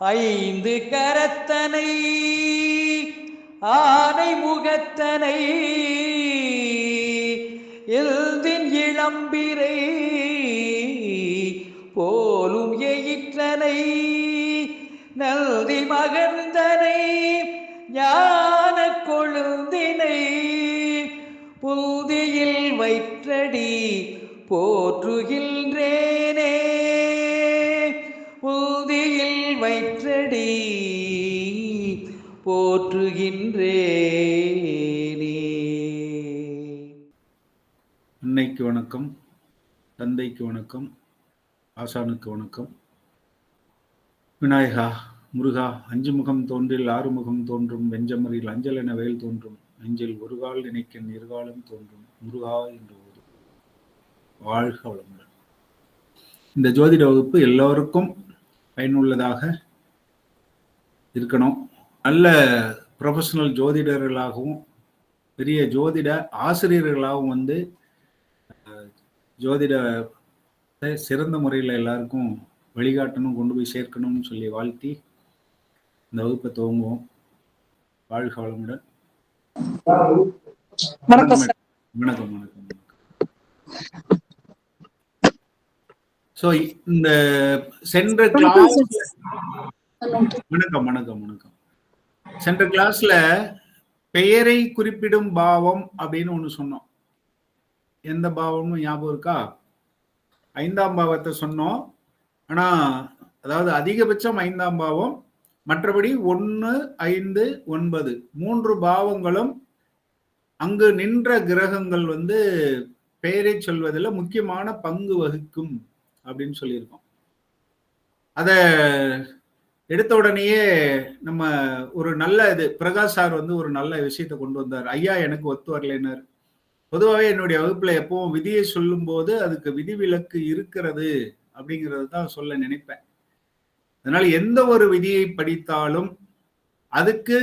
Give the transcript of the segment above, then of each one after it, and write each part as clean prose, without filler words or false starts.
ஐந்து கரத்தனை ஆனை முகத்தனை எழுதின் இளம்பிரை போலும் எயிற்றனை நல்தி மகர்ந்தனை ஞான கொழுந்தினை புந்தியில் வைற்றடி போற்றுகின்றேனே புந்தியில் வைற்றடி போற்றுகின்றேனே. அன்னைக்கு வணக்கம், தந்தைக்கு வணக்கம், ஆசானுக்கு வணக்கம். விநாயகா முருகா, அஞ்சு முகம் தோன்றில் ஆறு முகம் தோன்றும், வெஞ்சமரில் அஞ்சல் என வேல் தோன்றும், நெஞ்சில் ஒரு கால் நினைக்கின் இருகாலம் தோன்றும், முருகா என்று ஒரு வாழ்க வளமுடன். இந்த ஜோதிட வகுப்பு எல்லோருக்கும் பயனுள்ளதாக இருக்கணும். நல்ல ப்ரொஃபஷனல் ஜோதிடர்களாகவும் பெரிய ஜோதிட ஆசிரியர்களாகவும் வந்து ஜோதிட சிறந்த முறையில் எல்லாருக்கும் வழிகாட்டணும், கொண்டு போய் சேர்க்கணும்னு சொல்லி வாழ்த்தி இந்த வகுப்பை துவங்குவோம். வாழ்க வளமுடன். வணக்கம் வணக்கம் வணக்கம். ஸோ இந்த சென்ற கிளாஸ் வணக்கம் வணக்கம் வணக்கம். சென்ற கிளாஸ்ல பெயரை குறிப்பிடும் பாவம் அப்படின்னு ஒண்ணு சொன்னோம். எந்த பாவமும் ஞாபகம் இருக்கா? 5ஆம் பாவத்தை சொன்னோம். ஆனா அதாவது அதிகபட்சம் 5ஆம் பாவம், மற்றபடி 1, 5, 9 3 பாவங்களும் அங்கு நின்ற கிரகங்கள் வந்து பெயரை சொல்வதில் முக்கியமான பங்கு வகிக்கும் அப்படின்னு சொல்லியிருக்கோம். அத எடுத்த உடனேயே நம்ம ஒரு நல்ல இது பிரகாஷ் சார் வந்து ஒரு நல்ல விஷயத்தை கொண்டு வந்தார். ஐயா எனக்கு ஒத்து வரலைன்னார். பொதுவாகவே என்னுடைய வகுப்புல எப்பவும் விதியை சொல்லும் போது அதுக்கு விதிவிலக்கு இருக்கிறது அப்படிங்கிறது தான் சொல்ல நினைப்பேன். அதனால எந்த ஒரு விதியை படித்தாலும் அதுக்கு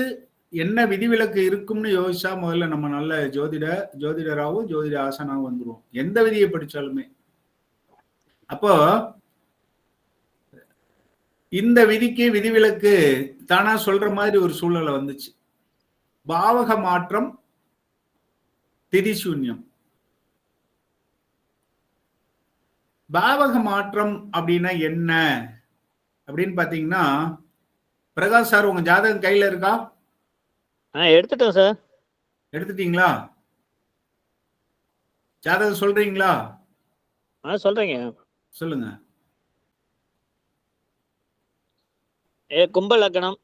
என்ன விதிவிலக்கு இருக்கும்னு யோசிச்சா முதல்ல நம்ம நல்ல ஜோதிடராகவும் ஜோதிட ஆசானாகவும் வந்துருவோம், எந்த விதியை படிச்சாலுமே. அப்போ இந்த விதிக்கு விதிவிலக்கு தானா சொல்ற மாதிரி ஒரு சூழ்நிலை வந்துச்சு. பாவக மாற்றம், திதி சூன்யம். பாவக மாற்றம் அப்படின்னா என்ன அப்படின்னு பாத்தீங்கன்னா, பிரகாஷ் சார் உங்க ஜாதகம் கையில இருக்கா? எடுத்துட்டோம் சார். எடுத்துட்டீங்களா? ஜாதகம் சொல்றீங்களா? சொல்றீங்க, சொல்லுங்க. கும்ப லக்னம்.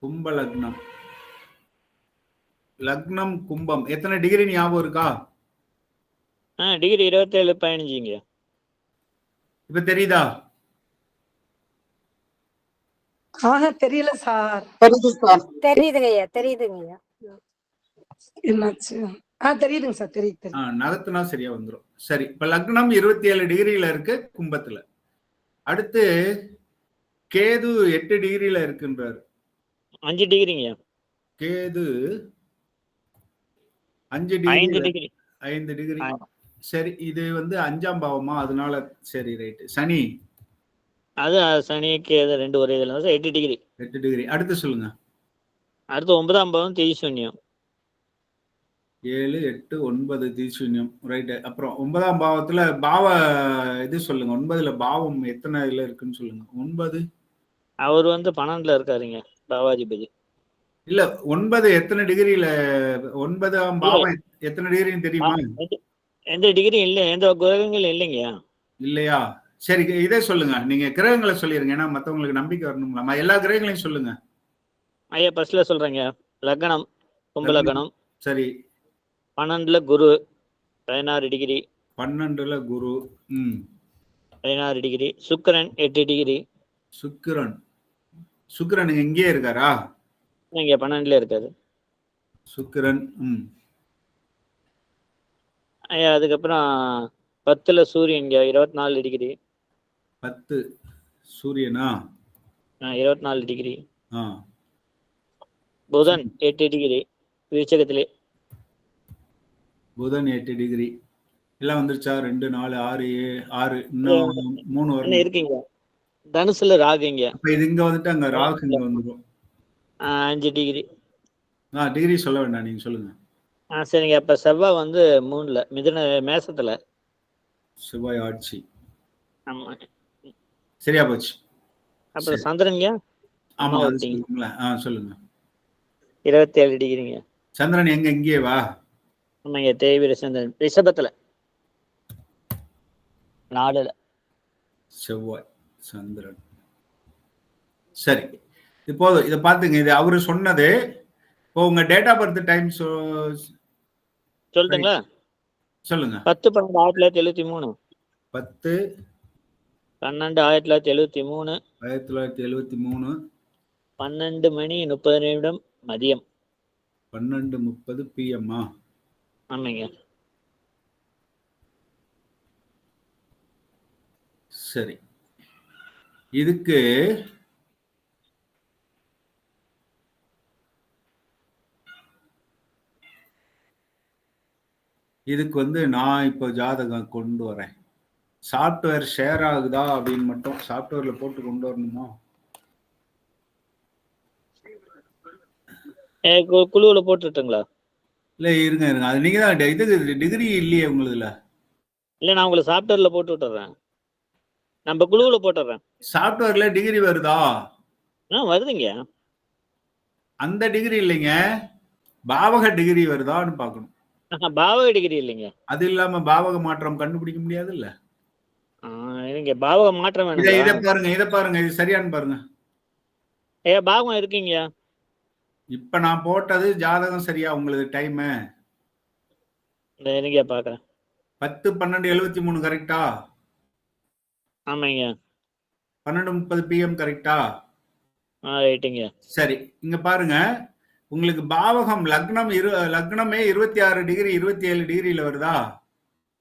கும்ப லக்னம். லக்னம் கும்பம். எத்தனை டிகிரி ஞாபகம் இருக்கா? டிகிரி 27.15. இப்ப தெரியுதா? தெரியல சார். தெரியுதுங்கய்யா, தெரியுதுங்கய்யா. என்னாச்சு? தெரியுதுங்க சார், தெரியுது. நகத்துனா சரியா வந்துடும். சரி, இப்ப லக்னம் 27 டிகிரியில இருக்கு கும்பத்துல. அடுத்து கேது 8 டிகிரியில இருக்குன்றாரு. 5 டிகிரிங்க. கேது 5 டிகிரி. சரி, இது வந்து 5ஆம் பாவமா, அதனால சரி ரைட். சனி, அது சனிக்கு 2 ஒரே இதுல 8 டிகிரி. 8 டிகிரி. அடுத்து சொல்லுங்க. அடுத்து 9ஆம் பாவம் திதி சூன்யம். 7, 8, 9 திதி சூன்யம். ரைட். அப்புறம் 9ஆம் பாவத்துல பாவ இது சொல்லுங்க. 9ல பாவம் எத்தனை இதுல இருக்குன்னு சொல்லுங்க. 9 அவர் வந்து 12ல இருக்காருங்க, பாவாதிபதி. இல்ல, 9 எத்தனை டிகிரியில? 9ஆம் பாவம் எத்தனை டிகிரின்னு தெரியுமா? எந்த டிகிரி இல்ல, எந்த கிரகங்கள் இல்லைங்க. இல்லையா? சரி, இதே சொல்லுங்க. நீங்க கிரகங்களை சொல்லிருங்க, ஏன்னா மத்தவங்களுக்கு நம்பிக்கை வரணுங்களா. எல்லா கிரகங்களையும் சொல்லுங்க. ஐயா ஃபர்ஸ்ட்ல சொல்றேங்க. லக்னம் கும்ப லக்னம். சரி. 12ல குரு 16 டிகிரி. 12ல குரு 16 டிகிரி. சுக்கிரன் 8 டிகிரி. சுக்கிரன் இங்கே இருக்காரா? இங்க 12ல இருக்காரு சுக்கிரன். ஐயா அதுக்கப்புறம் 10ல சூரியன் இங்க 24 டிகிரி. 10 சூரியனா? 24 டிகிரி. புதன் 8 டிகிரி விருச்சகத்திலே. புதன் 8 டிகிரி. எல்லாம் வந்துருச்சா? 2, 4, 6, 6. இன்னும் 3 வரணும். இருக்கீங்க. தனுசுல ராகுங்க. அப்ப இது இங்க வந்துட்டு அங்க ராகு இங்க வந்துடும். 5 டிகிரி. டிகிரி சொல்ல வேண்டாம், நீங்க சொல்லுங்க. சரிங்க. அப்ப செவ்வாய் வந்து 3ல மேசத்துல. செவ்வாய் ஆட்சி. ஆமா. சரியா போச்சு. அப்புறம் சந்திரன்யா? ஆமா, அது சொல்லுங்களேன். சொல்லுங்க. 27 டிகிரிங்க. சந்திரன் எங்க? இங்கே வா. ஆமாங்க, தேய்பிர சந்திரன் ரிஷபத்துல 4ல. செவ்வாய் சந்திரன். சரி, இப்போது இதை பார்த்துங்க. இது அவரு சொன்னது. இப்போ உங்க டேட் ஆஃப் பர்த் டைம் சொல்லுங்களா? சொல்லுங்க. 10/12/1973. 10/12/1973. 1973. 12:30 மதியம். 12:30 PM. ஆமாங்க. சரி, இதுக்கு வந்து நான் இப்போ ஜாதகம் கொண்டு வரேன். சாஃப்ட்வேர் ஷேர் ஆகுதா அப்படின்னு மட்டும் சாஃப்ட்வேர்ல போட்டு கொண்டு வரணுமா? குழுவுல போட்டுட்டுங்களா? இல்ல, இருங்க. அது நீங்க தான் இது டிகிரி இல்லையே உங்களுதுல. இல்ல, நான் உங்களுக்கு சாஃப்ட்வேர்ல போட்டு விட்டுறேன். நம்ம குழுவுல போட்டுறேன். சாஃப்ட்வேர்ல டிகிரி வருதா? வருதுங்க. அந்த டிகிரி இல்லைங்க, பாவக டிகிரி வருதான்னு பார்க்கணும். பாவக டிகிரி இல்லைங்க. அது இல்லாம பாவக மாற்றம் கண்டுபிடிக்க முடியாது இல்ல. இல்லைங்க, பாவக மாற்றம் வேணும். இதை பாருங்க, இது சரியான்னு பாருங்க. பாவகம் இருக்குங்க. இப்ப நான் போட்டது ஜாதகம் சரியா உங்களுக்கு டைம்? இருங்க பாக்குறேன். 10/12/73 கரெக்டா? ஆமாங்க. 12:30 PM கரெக்டா? ரைட்டுங்க. சரி, இங்க பாருங்க. உங்களுக்கு பாவகம் லக்னமே 26 டிகிரி 27 டிகிரியில வருதா?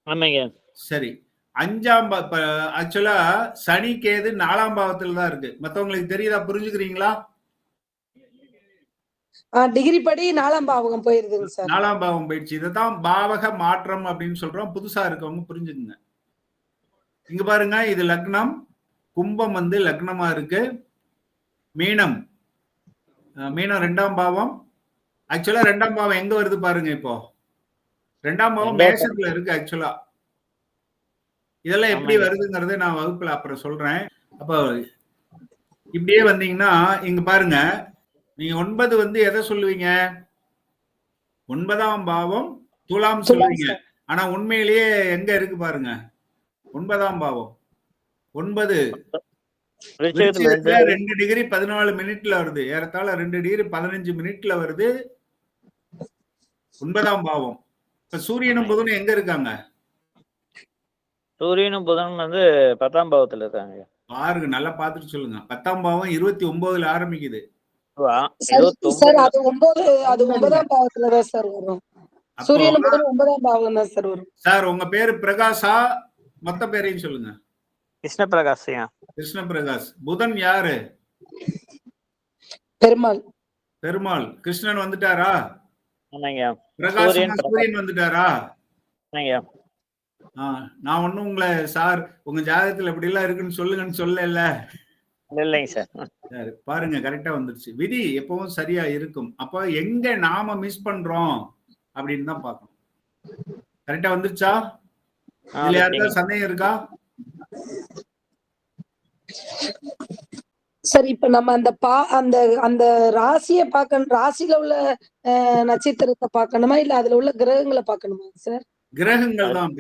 ஆமாங்க. சரி, 5ஆம் ஆக்சுவலா சனி கேது 4ஆம் பாவத்துல தான் இருக்கு. மத்தவங்களுக்கு தெரியுதா? புரிஞ்சுக்கிறீங்களா? டிகிரி படி 4ஆம் பாவகம் போயிருதுங்க சார். 4ஆம் பாவம் போயிடுச்சு. இதுதான் பாவக மாற்றம் அப்படின்னு சொல்றோம். புதுசா இருக்கவங்க புரிஞ்சுக்குங்க. இங்க பாருங்க, இது லக்னம். கும்பம் வந்து லக்னமா இருக்கு. மீனம் 2ஆம் பாவம். ஆக்சுவலா 2ஆம் பாவம் எங்க வருது பாருங்க. இப்போ 2ஆம் பாவம் மேஷத்துல இருக்கு. ஆக்சுவலா இதெல்லாம் எப்படி வருதுங்கிறது நான் வகுப்புல அப்புறம் சொல்றேன். அப்ப இப்படியே வந்தீங்கன்னா இங்க பாருங்க, நீங்க 9 வந்து எதை சொல்லுவீங்க? 9ஆம் பாவம் துலாம் சொல்லுவீங்க. ஆனா உண்மையிலேயே எங்க இருக்கு பாருங்க 9ஆம் பாவம். 9 2 டிகிரி 14 மினிட்ல வருது. ஏறத்தாழ 2 டிகிரி 15 மினிட்ல வருது 9ஆம் பாவம். இப்ப சூரியனும் புதனும் எங்க இருக்காங்க? சூரியனும் புதனும் வந்து 10ஆம் பாவத்துல இருக்காங்க. பாருங்க, நல்லா பார்த்துட்டு சொல்லுங்க. 10ஆம் பாவம் 29ல ஆரம்பிக்குது. சார் அது 9ஆம் பாவத்துல தான் சார் வரும். சூரியன் புதன் 9ஆம் பாவம் தான் சார் வரும். சார் உங்க பேரு பிரகாஷா? மொத்த பேரையும் சொல்லுங்க. கிருஷ்ண பிரகாஷ். கிருஷ்ண பிரகாஷ். புதன் யாரு? பெருமாள். பெருமாள். கிருஷ்ணன் வந்துட்டாரா? பிரகாஷ் சூரியன் வந்துட்டாரா? நான் ஒண்ணும் உங்களை சார் உங்க ஜாதகத்துல இப்படி எல்லாம் இருக்குன்னு சொல்லுங்கன்னு சொல்லல. இல்லைங்க சார். பாருங்க, கரெக்டா வந்துருச்சு. விதி எப்பவும் சரியா இருக்கும். அப்ப எங்க நாம மிஸ் பண்றோம் அப்படின்னு தான் பார்க்கணும். கரெக்டா வந்துருச்சா? இதுல யாருக்காவது சந்தேகம் இருக்கா? சரி, இப்ப நம்ம அந்த அந்த ராசியை பார்க்கணும். ராசியில உள்ள நட்சத்திரத்தை பார்க்கணுமா இல்ல அதுல உள்ள கிரகங்களை பார்க்கணுமா சார்? கிரகங்கள் தான்.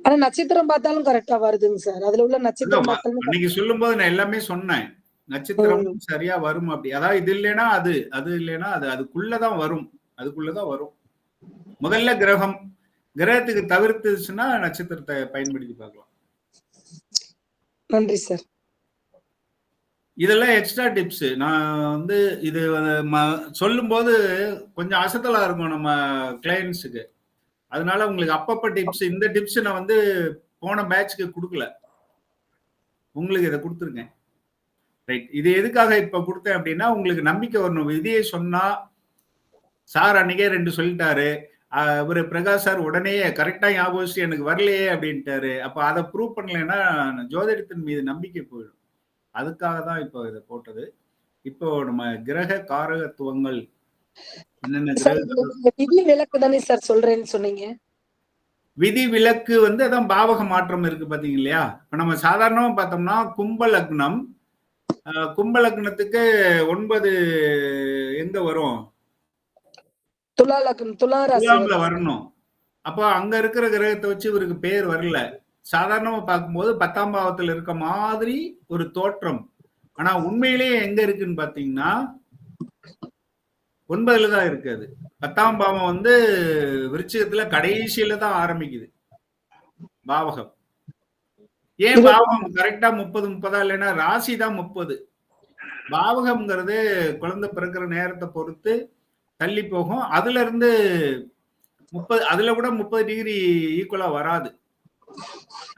ஆனா நட்சத்திரம் பார்த்தாலும் கரெக்டா வருதுங்க சார். அதுல உள்ள நட்சத்திரம் அன்னைக்கு சொல்லும் போது நான் எல்லாமே சொன்னேன். நட்சத்திரம் சரியா வரும் அப்படி. அதாவது இது இல்லைன்னா அது இல்லைன்னா அதுக்குள்ளதான் வரும். வரும். முதல்ல கிரகத்துக்கு தவிர்த்துச்சுன்னா நட்சத்திரத்தை பயன்படுத்தி பார்க்கலாம். நன்றி சார். இதெல்லாம் எக்ஸ்ட்ரா டிப்ஸ். நான் வந்து இது சொல்லும் போது கொஞ்சம் அசத்தலா இருக்கும் நம்ம கிளையன்ஸுக்கு. அதனால உங்களுக்கு அப்பப்ப டிப்ஸ், இந்த டிப்ஸ் நான் வந்து போன பேட்ச்க்கு கொடுக்கல, உங்களுக்கு இதை கொடுத்துருக்கேன். ரைட். இது எதுக்காக இப்ப கொடுத்தேன் அப்படின்னா உங்களுக்கு நம்பிக்கை வரணும். விதியை சொன்னா சார் அன்னைக்கே 2 சொல்லிட்டாரு, இவரு பிரகாஷ் சார் உடனே கரெக்டா ஞாபகம் வச்சுட்டு எனக்கு வரலையே அப்படின்ட்டாரு. அப்ப அதை ப்ரூவ் பண்ணலைன்னா ஜோதிடத்தின் மீது நம்பிக்கை போயிடும். அதுக்காக தான் இப்போ இதை போட்டது. இப்போ நம்ம கிரக காரகத்துவங்கள் என்னென்ன கிரக விதி விலக்கு தானே சார் சொல்றேன்னு சொன்னீங்க. விதி விலக்கு வந்து அதான் பாவக மாற்றம் இருக்கு பாத்தீங்க இல்லையா? இப்ப நம்ம சாதாரணமா பார்த்தோம்னா கும்ப லக்னம், கும்ப லக்னத்துக்கு 9 எங்க வரும்? துலா லக்னம், துலா ராசி துலாம்ல வரணும். அப்போ அங்க இருக்கிற கிரகத்தை வச்சு இவருக்கு பேர் வரல. சாதாரணமா பார்க்கும்போது 10ஆம் பாவத்துல இருக்க மாதிரி ஒரு தோற்றம். ஆனா உண்மையிலேயே எங்க இருக்குன்னு பாத்தீங்கன்னா 9ல தான் இருக்காது. 10ஆம் பாவம் வந்து விருச்சிகத்துல கடைசியில தான் ஆரம்பிக்குது பாவகம். ஏன் பாவகம் கரெக்டா 30 இல்லைன்னா ராசி தான் 30. பாவகம்ங்கிறது குழந்தை பிறக்கிற நேரத்தை பொறுத்து தள்ளி போகும். அதுல இருந்து 30, அதுல கூட 30 டிகிரி ஈக்குவலா வராது.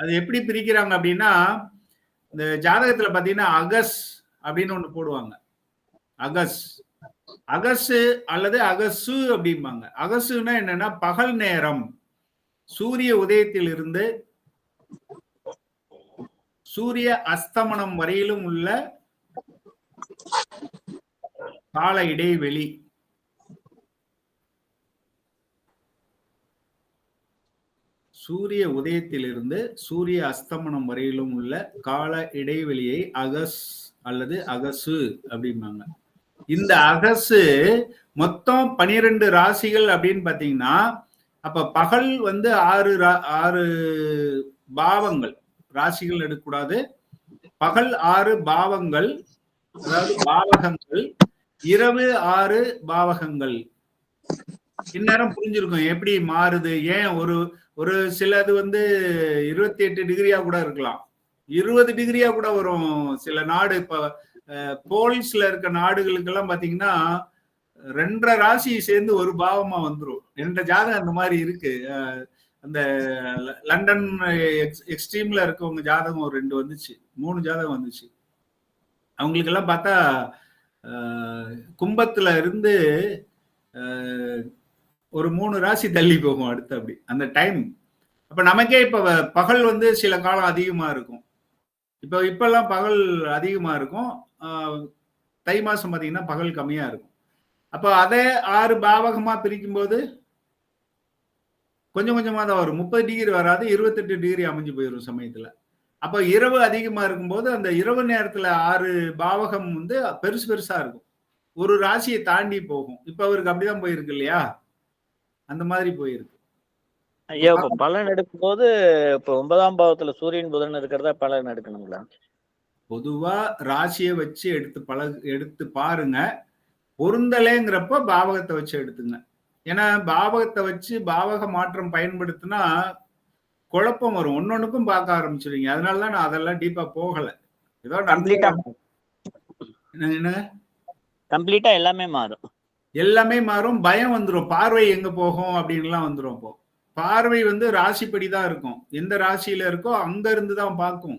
அது எப்படி பிரிக்கிறாங்க அப்படின்னா, இந்த ஜாதகத்துல பாத்தீங்கன்னா அகஸ் அப்படின்னு ஒண்ணு போடுவாங்க. அகஸ், அகசு அல்லது அகசு அப்படிம்பாங்க. அகசுன்னா என்னன்னா பகல் நேரம், சூரிய உதயத்தில் இருந்து சூரிய அஸ்தமனம் வரையிலும் உள்ள கால இடைவெளி. சூரிய உதயத்திலிருந்து சூரிய அஸ்தமனம் வரையிலும் உள்ள கால இடைவெளியை அகஸ் அல்லது அகசு அப்படிம்பாங்க. இந்த அகசு மொத்தம் 12 ராசிகள் அப்படின்னு பாத்தீங்கன்னா, அப்ப பகல் வந்து 6 பாவங்கள், ராசிகள் எடுக்கக்கூடாது. பகல் 6 பாவங்கள், அதாவது பாவகங்கள், இரவு 6 பாவகங்கள். இந்நேரம் புரிஞ்சிருக்கும் எப்படி மாறுது. ஏன் ஒரு சிலது வந்து 28 டிகிரியா கூட இருக்கலாம், 20 டிகிரியா கூட வரும். சில நாடு இப்ப போல்ஸ்ல இருக்க நாடுகளுக்கெல்லாம் பாத்தீங்கன்னா 2.5 ராசி சேர்ந்து ஒரு பாவமா வந்துரும். என்ற ஜாதகம் அந்த மாதிரி இருக்கு. அந்த லண்டன் எக்ஸ்ட்ரீம்ல இருக்கவங்க ஜாதகம் ஒரு 2 வந்துச்சு, 3 ஜாதகம் வந்துச்சு. அவங்களுக்கு எல்லாம் பார்த்தா கும்பத்துல இருந்து ஒரு 3 ராசி தள்ளி போகும் அடுத்து அப்படி அந்த டைம். அப்ப நமக்கே இப்ப பகல் வந்து சில காலம் அதிகமா இருக்கும். இப்பெல்லாம் பகல் அதிகமா இருக்கும். தை மாசம் பாத்தீங்கன்னா பகல் கம்மியா இருக்கும். அப்ப அதே 6 பாவகமா பிரிக்கும் போது கொஞ்சம் கொஞ்சமா தான் வரும். 30 டிகிரி வராது, 28 டிகிரி அமைஞ்சு போயிடும் சமயத்துல. அப்ப இரவு அதிகமா இருக்கும்போது அந்த இரவு நேரத்துல 6 பாவகம் வந்து பெருசு பெருசா இருக்கும், ஒரு ராசியை தாண்டி போகும். இப்ப அவருக்கு அப்படிதான் போயிருக்கு இல்லையா? அந்த மாதிரி போயிருக்கு. ஐயா இப்ப பலன் எடுக்கும் போது இப்ப 9ஆம் பாவத்துல சூரியன் புதன் இருக்கிறதா பலன் எடுக்கணுங்களா? பொதுவா ராசியை வச்சு எடுத்து பாருங்க. பொருந்தலைங்கிறப்ப பாவகத்தை வச்சு எடுத்துங்க. ஏன்னா பாவகத்தை வச்சு பாவக மாற்றம் பயன்படுத்தினா குழப்பம் வரும், ஒன்னொன்னுக்கும் பார்க்க ஆரம்பிச்சிருவீங்க. அதனாலதான் நான் அதெல்லாம் டீப்பா போகல. ஏதோ என்ன கம்ப்ளீட்டா எல்லாமே மாறும், எல்லாமே மாறும். பயம் வந்துடும், பார்வை எங்க போகும் அப்படின்லாம் வந்துடும். இப்போ பார்வை வந்து ராசிப்படி தான் இருக்கும். எந்த ராசியில இருக்கோ அங்க இருந்து தான் பார்க்கும்.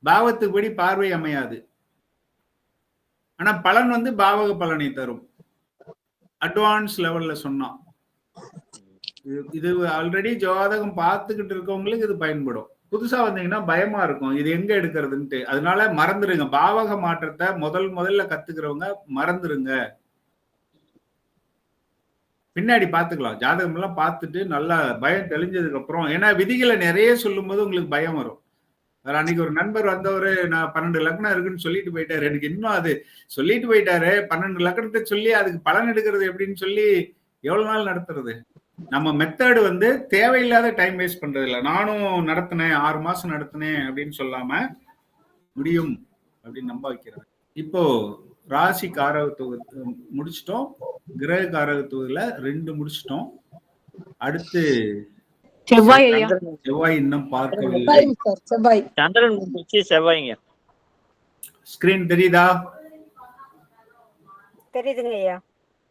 பாவத்துப்படி பார்வை அமையாது. ஆனா பலன் வந்து பாவக பலனை தரும். அட்வான்ஸ் லெவல்ல சொன்னா இது ஆல்ரெடி ஜாதகம் பார்த்துக்கிட்டு இருக்கவங்களுக்கு இது பயன்படும். புதுசா வந்தீங்கன்னா பயமா இருக்கும், இது எங்க எடுக்கிறதுன்ட்டு. அதனால மறந்துடுங்க. பாவக மாற்றத்தை முதல்ல கத்துக்கிறவங்க மறந்துருங்க. பின்னாடி பாத்துக்கலாம். ஜாதகம் எல்லாம் பார்த்துட்டு நல்லா பயம் தெளிஞ்சதுக்கு அப்புறம், ஏன்னா விதிகளை நிறைய சொல்லும் போது உங்களுக்கு பயம் வரும். அன்னைக்கு ஒரு நண்பர் வந்தவரு, நான் 12 லக்னம் இருக்குன்னு சொல்லிட்டு போயிட்டாரு. எனக்கு இன்னும் அது சொல்லிட்டு போயிட்டாரு, 12 லக்னத்தை சொல்லி அதுக்கு பலன் எடுக்கிறது எப்படின்னு சொல்லி எவ்வளவு நாள் நடத்துறது? நம்ம மெத்தடு வந்து தேவையில்லாத டைம் வேஸ்ட் பண்றது இல்லை. நானும் நடத்தினேன், 6 மாசம் நடத்தினேன் அப்படின்னு சொல்லாம முடியும் அப்படின்னு நம்ப வைக்கிறது. இப்போ ராசி காரகத்துவத்தை முடிச்சிட்டோம், கிரக காரகத்துவத்துல 2 முடிச்சிட்டோம். அடுத்து செவ்வாய் இன்னும் பார்க்கவில்லை. சந்திரன் முடிச்சு செவ்வாய்ங்க. ஸ்கிரீன் தெரியுதா? தெரியுதுங்க ஐயா.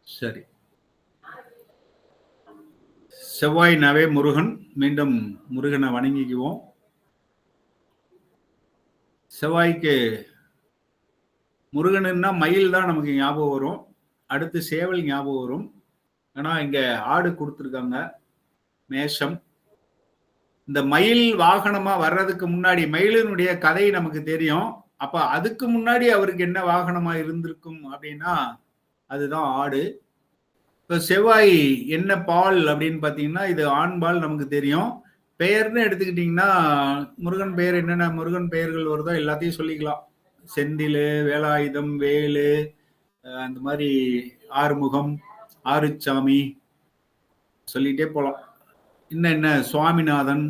சரி, செவ்வாய்னாவே முருகன். மீண்டும் முருகனை வணங்கிக்குவோம். செவ்வாய்க்கு முருகனுன்னா மயில் தான் நமக்கு ஞாபகம் வரும். அடுத்து சேவல் ஞாபகம் வரும். ஆனா இங்க ஆடு கொடுத்துருக்காங்க. மேஷம். இந்த மயில் வாகனமா வர்றதுக்கு முன்னாடி மயிலினுடைய கதை நமக்கு தெரியும். அப்ப அதுக்கு முன்னாடி அவருக்கு என்ன வாகனமா இருந்திருக்கும் அப்படின்னா அதுதான் ஆடு. இப்ப செவ்வாய் என்ன பால் அப்படின்னு பாத்தீங்கன்னா இது ஆண்பால் நமக்கு தெரியும். பெயர்னு எடுத்துக்கிட்டீங்கன்னா முருகன் பெயர் என்னென்ன முருகன் பெயர்கள் வருதோ எல்லாத்தையும் சொல்லிக்கலாம். செந்தில், வேலாயுதம், வேலு, அந்த மாதிரி ஆறுமுகம், ஆறுச்சாமி சொல்லிட்டே போலாம். இன்னும் என்ன சுவாமிநாதன்,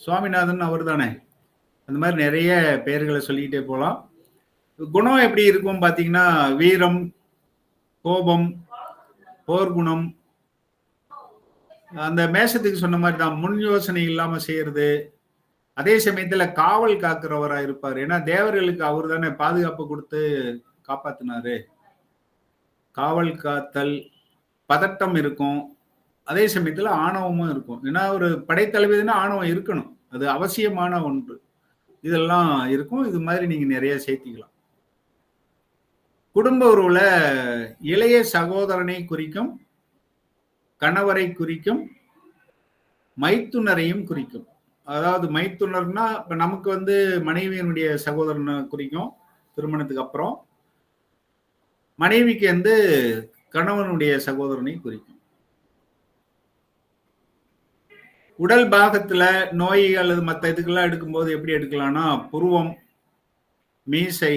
சுவாமிநாதன் அவர் தானே. அந்த மாதிரி நிறைய பெயர்களை சொல்லிக்கிட்டே போகலாம். குணம் எப்படி இருக்கும் பார்த்தீங்கன்னா வீரம், கோபம், போர்க்குணம். அந்த மேஷத்துக்கு சொன்ன மாதிரி தான் முன் யோசனை இல்லாம செய்யறது. அதே சமயத்துல காவல் காக்கிறவரா இருப்பார். ஏன்னா தேவர்களுக்கு அவர் தானே பாதுகாப்பு கொடுத்து காப்பாத்தினாரு. காவல் காத்தல், பதட்டம் இருக்கும். அதே சமயத்துல ஆணவமும் இருக்கும். ஏன்னா ஒரு படைத்தளபதினா ஆணவம் இருக்கணும், அது அவசியமான ஒன்று. இதெல்லாம் இருக்கும். இது மாதிரி நீங்க நிறைய சேர்த்திக்கலாம். குடும்ப உறவுல இளைய சகோதரனை குறிக்கும், கணவரை குறிக்கும், மைத்துனரையும் குறிக்கும். அதாவது மைத்துனர்னா இப்ப நமக்கு வந்து மனைவியினுடைய சகோதரனை குறிக்கும் திருமணத்துக்கு அப்புறம். மனைவிக்கு வந்து கணவனுடைய சகோதரனை குறிக்கும். உடல் பாகத்துல நோய் அல்லது மற்ற இதுக்கெல்லாம் எடுக்கும்போது எப்படி எடுக்கலாம்னா புருவம், மீசை.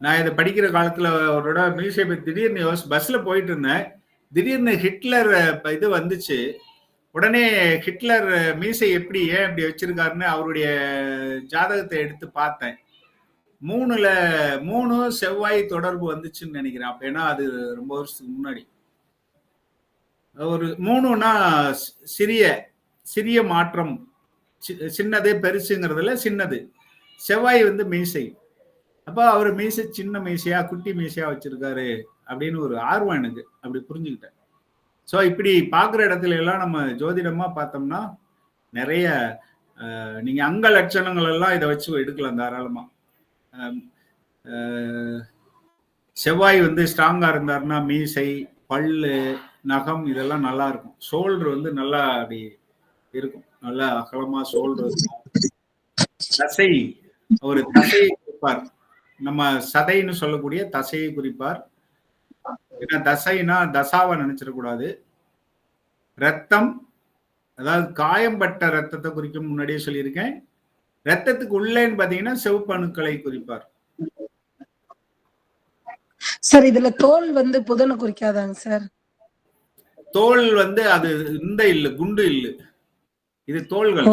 நான் இதை படிக்கிற காலத்துல அவரோட மீசை திடீர்னு பஸ்ல போயிட்டு இருந்தேன். திடீர்னு ஹிட்லர் இது வந்துச்சு. உடனே ஹிட்லர் மீசை எப்படி ஏன் இப்படி வச்சிருக்காருன்னு அவருடைய ஜாதகத்தை எடுத்து பார்த்தேன். 3 செவ்வாய் தொடர்பு வந்துச்சுன்னு நினைக்கிறேன். அப்ப ஏன்னா அது ரொம்ப வருஷத்துக்கு முன்னாடி. ஒரு 3னா சிறிய மாற்றம், சின்னது பெருசுங்கிறதுல சின்னது. செவ்வாய் வந்து மீசை. அப்ப அவர் மீசை சின்ன மீசையா குட்டி மீசையா வச்சிருக்காரு அப்படின்னு ஒரு ஆர்வம் எனக்கு அப்படி புரிஞ்சுக்கிட்டேன். ஸோ இப்படி பார்க்குற இடத்துல எல்லாம் நம்ம ஜோதிடமா பார்த்தோம்னா நிறைய நீங்க அங்க லட்சணங்கள் எல்லாம் இதை வச்சு எடுக்கலாம் தாராளமா. செவ்வாய் வந்து ஸ்ட்ராங்கா இருந்தாருன்னா மீசை, பல்லு, நகம் இதெல்லாம் நல்லா இருக்கும். ஷோல்டர் வந்து நல்லா அப்படி இருக்கும், நல்லா அகலமா ஷோல்டர் இருக்கும். தசை, ஒரு தசையை குறிப்பார். நம்ம சதைன்னு சொல்லக்கூடிய தசையை குறிப்பார். ஏன்னா தசைனா தசாவை நினைச்சிடக்கூடாது. ரத்தம், அதாவது காயம்பட்ட ரத்தத்தை குறிக்கும். முன்னாடியே சொல்லியிருக்கேன். ரத்தத்துக்கு உள்ளேன்னு பாத்தீங்கன்னா சிவப்பு அணுக்களை குறிப்பார். சார் இதுல தோல் வந்து புதனை குறிக்காதாங்க சார்? தோல் வந்து அது இந்த இல்லு, குண்டு இல்லு. இது தோள்கள்,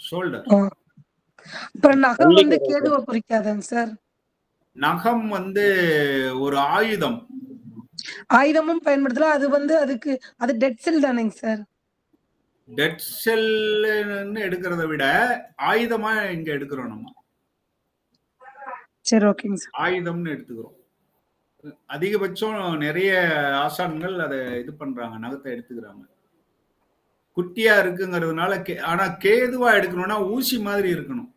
ஷோல்டர். அப்புறம் நகம் வந்து கேதுவை குறிக்காதாங்க சார்? நகம் வந்து ஒரு ஆயுதம். ஆயுதமும் பயன்படுத்தலாம். அது வந்து அதுக்கு அது டெட் செல் தானேங்க சார்? டெட் செல்னு எடுக்கிறத விட ஆயுதமா இங்க எடுக்கிறோம் நம்ம. சரி, ஓகேங்க சார். ஆயுதம்னு எடுத்துக்கிறோம். அதிகபட்சம் நிறைய ஆசான்கள் அதை இது பண்றாங்க, நகத்தை எடுத்துக்கிறாங்க. குட்டியா இருக்குங்கிறதுனால. ஆனா கேதுவா எடுக்கணும்னா ஊசி மாதிரி இருக்கணும்.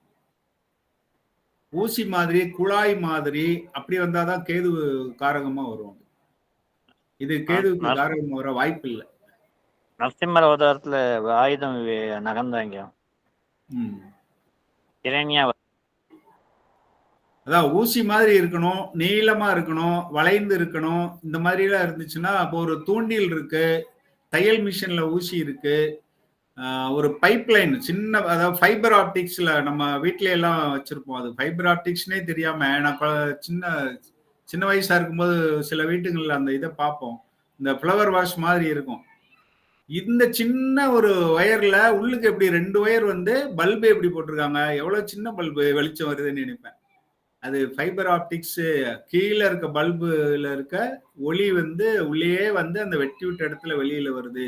ஊசி மாதிரி, குழாய் மாதிரி அப்படி வந்தாதான் கேது காரகமா வரும். இது கேதுவுக்கு காரகமா வர வாய்ப்பு இல்லை. நரசிம்மர் அவதாரத்துல ஆயுதம் நகர்ந்தாங்க. அதான் ஊசி மாதிரி இருக்கணும், நீளமா இருக்கணும், வளைந்து இருக்கணும். இந்த மாதிரி எல்லாம் இருந்துச்சுன்னா அப்போ ஒரு தூண்டில் இருக்கு, தையல் மிஷின்ல ஊசி இருக்கு, ஒரு பைப் லைன் சின்ன, அதாவது ஃபைபர் ஆப்டிக்ஸ்ல நம்ம வீட்ல எல்லாம் வச்சிருப்போம். அது ஃபைபர் ஆப்டிக்ஸ்னே தெரியாம நான் சின்ன வயசா இருக்கும்போது சில வீட்டுங்கள்ல அந்த இதை பார்ப்போம். இந்த ஃப்ளவர் வாஷ் மாதிரி இருக்கும். இந்த சின்ன ஒரு ஒயர்ல உள்ளுக்கு எப்படி 2 ஒயர் வந்து பல்பு எப்படி போட்டிருக்காங்க, எவ்வளவு சின்ன பல்பு வெளிச்சம் வருதுன்னு நினைப்பேன். அது ஃபைபர் ஆப்டிக்ஸ். கீழே இருக்க பல்புல இருக்க ஒளி வந்து உள்ளே வந்து அந்த வெட்டி விட்ட இடத்துல வெளியில வருது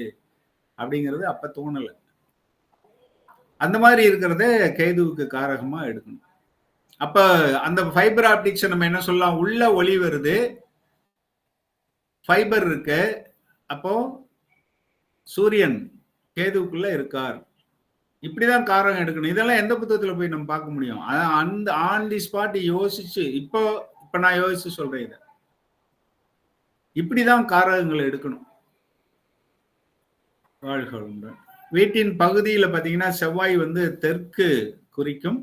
அப்படிங்கிறது அப்ப தோணல. அந்த மாதிரி இருக்கிறத கேதுவுக்கு காரகமா எடுக்கணும். அப்ப அந்த ஃபைபர் ஆப்டிக்ஸ் நம்ம என்ன சொல்லலாம், உள்ள ஒளி வருது, ஃபைபர் இருக்கு. அப்போ சூரியன் கேதுவுக்குள்ள இருக்கார். இப்படிதான் காரகம் எடுக்கணும். இதெல்லாம் எந்த புத்தகத்துல போய் நம்ம பார்க்க முடியும்? அந்த ஆன் தி ஸ்பாட் யோசிச்சு, இப்ப நான் யோசிச்சு சொல்றேன் இதை. இப்படிதான் காரகங்களை எடுக்கணும். வாழ்க வளமுடன். வீட்டின் பகுதியில பாத்தீங்கன்னா செவ்வாய் வந்து தெற்கு குறிக்கும்,